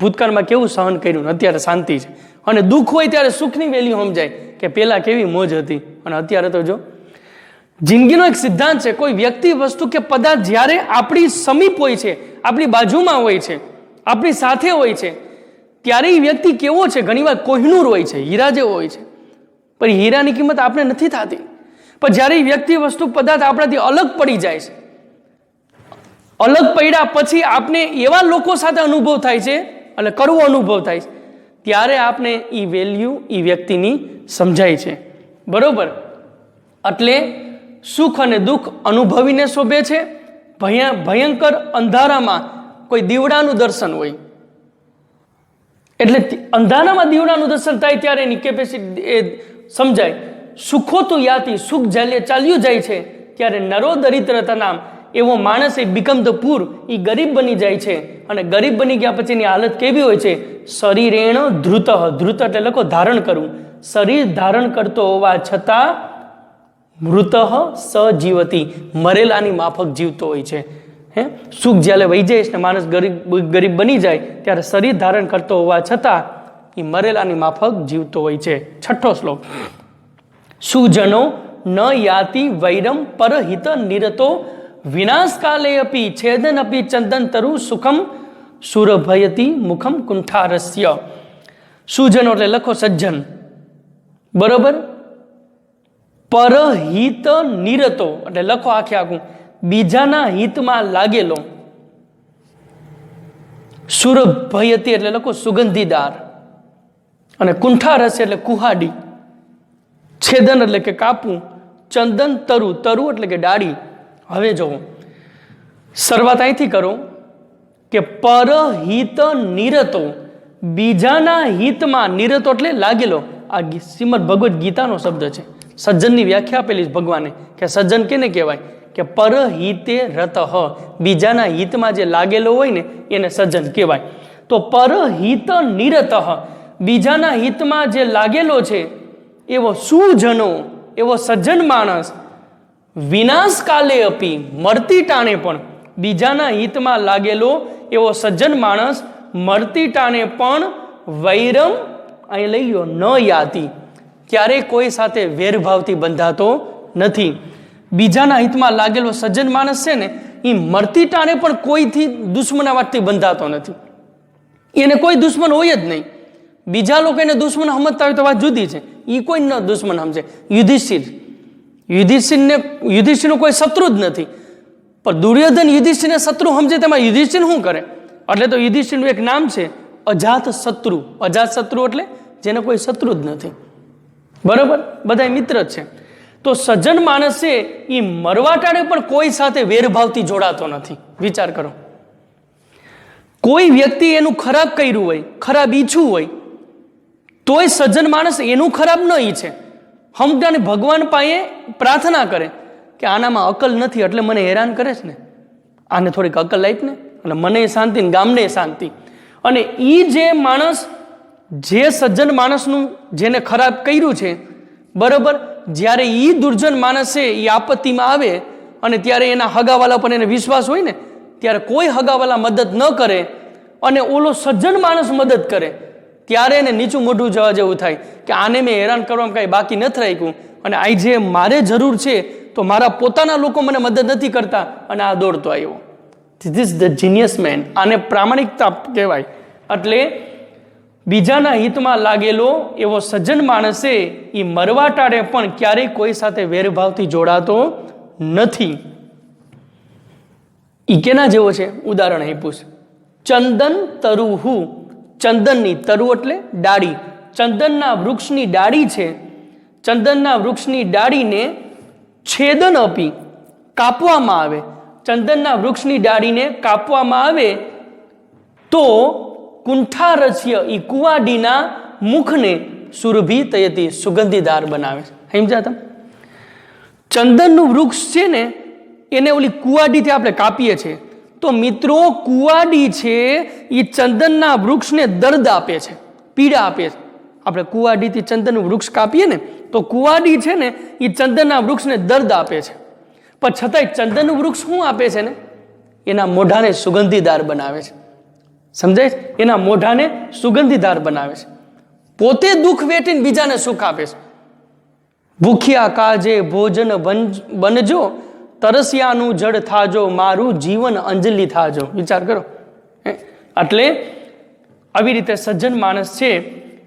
ભૂતકાળમાં કેવું સહન કર્યું, અત્યારે શાંતિ છે. અને દુઃખ હોય ત્યારે સુખની વેલ્યુ સમજાય કે પહેલા કેવી મોજ હતી અને અત્યારે તો જો. જિંદગીનો એક સિદ્ધાંત છે, કોઈ વ્યક્તિ, વસ્તુ કે પદાર્થ જ્યારે આપણી સમીપ હોય છે, આપણી બાજુમાં હોય છે, આપણી સાથે હોય છે, ત્યારે એ વ્યક્તિ કેવો છે, ઘણીવાર કોહિનૂર હોય છે, હીરા જેવો હોય છે, પણ હીરાની કિંમત આપણે નથી થતી. પણ જ્યારે એ વ્યક્તિ, વસ્તુ, પદાર્થ આપણાથી અલગ પડી જાય છે, અલગ પડ્યા પછી આપણે એવા લોકો સાથે અનુભવ થાય છે, એટલે કરવો અનુભવ થાય છે, ત્યારે આપણે એ વેલ્યુ એ વ્યક્તિની સમજાય છે. બરોબર? એટલે સુખ અને દુઃખ અનુભવીને શોભે છે. ભયંકર અંધારામાં કોઈ દીવડાનું દર્શન હોય, એટલે અંધારામાં દીવડાનું દર્શન થાય ત્યારે એની કેપેસિટી એ સમજાય. સુખો તો યાતી, સુખ ચાલ્યું જાય છે ત્યારે નરો દરિદ્રતા નામ, એવો માણસ એ બીકમ ધ પૂર, એ ગરીબ બની જાય છે. અને ગરીબ બની ગયા પછી એની હાલત કેવી હોય છે? શરીરેણ ધૃત, ધૃત એટલે લખો ધારણ કરવું, શરીર ધારણ કરતો હોવા છતાં મૃત સજીવતી, મરેલાની માફક જીવતો હોય છે. હે, સુખ જ્યારે વહી જાય ને માણસ ગરીબ બની જાય ત્યારે શરીર ધારણ કરતો હોવા છતાં એ મરેલાની માફક જીવતો હોય છે. 6થો શ્લોક. સુજનો ન યાતિ વૈરમ પરહિત નિરતો, વિનાશ કાલે અપી છેદન અપી ચંદન તરુ સુખમ સુરભયતી મુખમ કુંઠારસ્ય. સુજનો એટલે લખો સજ્જન. બરોબર? પરહિત નિરતો એટલે લખો આખે આખું બીજાના હિતમાં લાગેલો. સુરભયતી એટલે લખો સુગંધીદાર, અને કુંઠારસ એટલે કુહાડી, છેદન એટલે કે કાપવું, ચંદન તરુ, તરુ એટલે કે ડાળી. હવે જોવો, શરૂઆત અહીંથી કરો કે પરહિત નિરતો, બીજાના હિતમાં, નિરતો એટલે લાગેલો. આ શ્રીમદ ભગવદ્ ગીતાનો શબ્દ છે. સજ્જનની વ્યાખ્યા આપેલી છે ભગવાને કે સજ્જન કેને કહેવાય? કે પરહિતે રતઃ, બીજાના હિતમાં જે લાગેલો હોય ને એને સજ્જન કહેવાય. તો પરહિત નિરતઃ, બીજાના હિતમાં જે લાગેલો છે એવો સુજનો, એવો સજ્જન માણસ, વિનાશ કાલે અપી, મરતી ટાણે પણ, બીજાના હિતમાં લાગેલો એવો સજ્જન માણસ મરતી ટાણે પણ વૈરમ, અહીં લઈ લો, ન યાતિ, ત્યારે કોઈ સાથે વેરભાવથી બંધાતો નથી. બીજાના હિતમાં લાગેલો સજ્જન માણસ છે ને, એ મરતી ટાણે પણ કોઈથી દુશ્મનાવાટથી બંધાતો નથી. એને કોઈ દુશ્મન હોય જ નહીં. બીજા લોકો એને દુશ્મન સમજતા હોય તો વાત જુદી છે, એ કોઈ ન દુશ્મન સમજે. યુધિષ્ઠિરનો કોઈ શત્રુ જ નથી, પણ દુર્યોધન યુધિષ્ઠિરને શત્રુ સમજે તેમાં યુધિષ્ઠિર શું કરે? એટલે તો યુધિષ્ઠિરનું એક નામ છે અજાત શત્રુ. અજાત શત્રુ એટલે જેને કોઈ શત્રુ જ નથી. બરોબર? બધા મિત્ર જ છે. તો સજ્જન માણસ છે એ મરવા ટાણે પણ કોઈ સાથે વેરભાવથી જોડાતો નથી. વિચાર કરો, કોઈ વ્યક્તિ એનું ખરાબ કર્યું હોય, ખરાબ ઈચ્છવું હોય, તોય સજ્જન માણસ એનું ખરાબ ન ઈચ્છે. હમણાં ભગવાન પાસે પ્રાર્થના કરે કે આનામાં અકલ નથી એટલે મને હેરાન કરે છે ને, આને થોડીક અકલ આપ ને, એટલે મને શાંતિ ને ગામને શાંતિ. અને એ જે માણસ, જે સજ્જન માણસનું જેને ખરાબ કર્યું છે, બરોબર, જ્યારે એ દુર્જન માણસ છે એ આપત્તિમાં આવે અને ત્યારે એના હગાવાલા પર એને વિશ્વાસ હોય ને, ત્યારે કોઈ હગાવાલા મદદ ન કરે અને ઓલો સજ્જન માણસ મદદ કરે, ત્યારે એને નીચું મોઢું જવા જેવું થાય કે આને મેં હેરાન કરવામાં કાંઈ બાકી નથી રાખ્યું, અને આ જે મારે જરૂર છે તો મારા પોતાના લોકો મને મદદ નથી કરતા અને આ દોડતો આવ્યો. This is the genius man. આને પ્રામાણિકતા કહેવાય. એટલે બીજાના હિતમાં લાગેલો એવો સજ્જન માણસ છે એ મરવા ટાળે પણ ક્યારેય કોઈ સાથે વેરભાવથી જોડાતો નથી. ઈ કેના જેવો છે? ઉદાહરણ આપ્યું છે. ચંદન તરુહુ, ચંદનની, તરુ એટલે ડાળી, ચંદનના વૃક્ષની ડાળી છે. ચંદનના વૃક્ષની ડાળીને છેદન આપી કાપવામાં આવે, ચંદનના વૃક્ષની ડાળીને કાપવામાં આવે તો કુંઠારસ્ય એ કુવાડીના મુખને સુરભી તયતી સુગંધીદાર બનાવે છે. સમજ્યા તમે? ચંદનનું વૃક્ષ છે ને એને ઓલી કુવાડીથી આપણે કાપીએ છીએ તો મિત્રો કુવાડી છે એ ચંદનના વૃક્ષને દર્દ આપે છે, પીડા આપે છે. આપણે કુવાડીથી ચંદનનું વૃક્ષ કાપીએ ને તો કુવાડી છે ને એ ચંદનના વૃક્ષને દર્દ આપે છે, પણ છતાંય ચંદનનું વૃક્ષ શું આપે છે ને એના મોઢાને સુગંધીદાર બનાવે છે. સમજાય છે? એના મોઢાને સુગંધીદાર બનાવે છે. પોતે દુઃખ વેઠીને બીજાને સુખ આપે છે. ભૂખ્યા કાજે ભોજન બનજો, તરસ્યાનું જળ થાજો, મારું જીવન અંજલિ થાજો. વિચાર કરો. એટલે આવી રીતે સજ્જન માણસ છે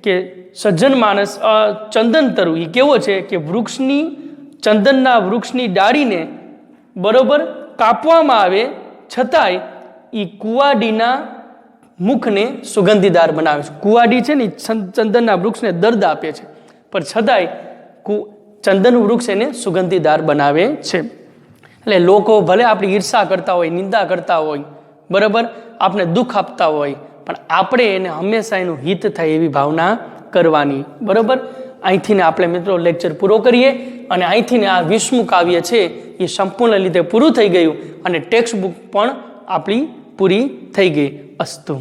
કે સજ્જન માણસ ચંદન તરુ એ કેવો છે કે ચંદનના વૃક્ષની ડાળીને બરોબર કાપવામાં આવે છતાંય એ કુવાડીના મુખને સુગંધીદાર બનાવે છે. કુવાડી છે ને ચંદનના વૃક્ષને દર્દ આપે છે, પણ છતાંય ચંદનનું વૃક્ષ એને સુગંધીદાર બનાવે છે. એટલે લોકો ભલે આપણી ઈર્ષા કરતા હોય, નિંદા કરતા હોય, બરાબર, આપણે દુઃખ આપતા હોય, પણ આપણે એને હંમેશા એનું હિત થાય એવી ભાવના કરવાની. બરાબર. અહીંથી આપણે મિત્રો લેક્ચર પૂરો કરીએ અને અહીંથી આ 20મું કાવ્ય છે એ સંપૂર્ણ રીતે પૂરું થઈ ગયું અને ટેક્સ્ટ બુક પણ આપણી પૂરી થઈ ગઈ. અસ્તુ.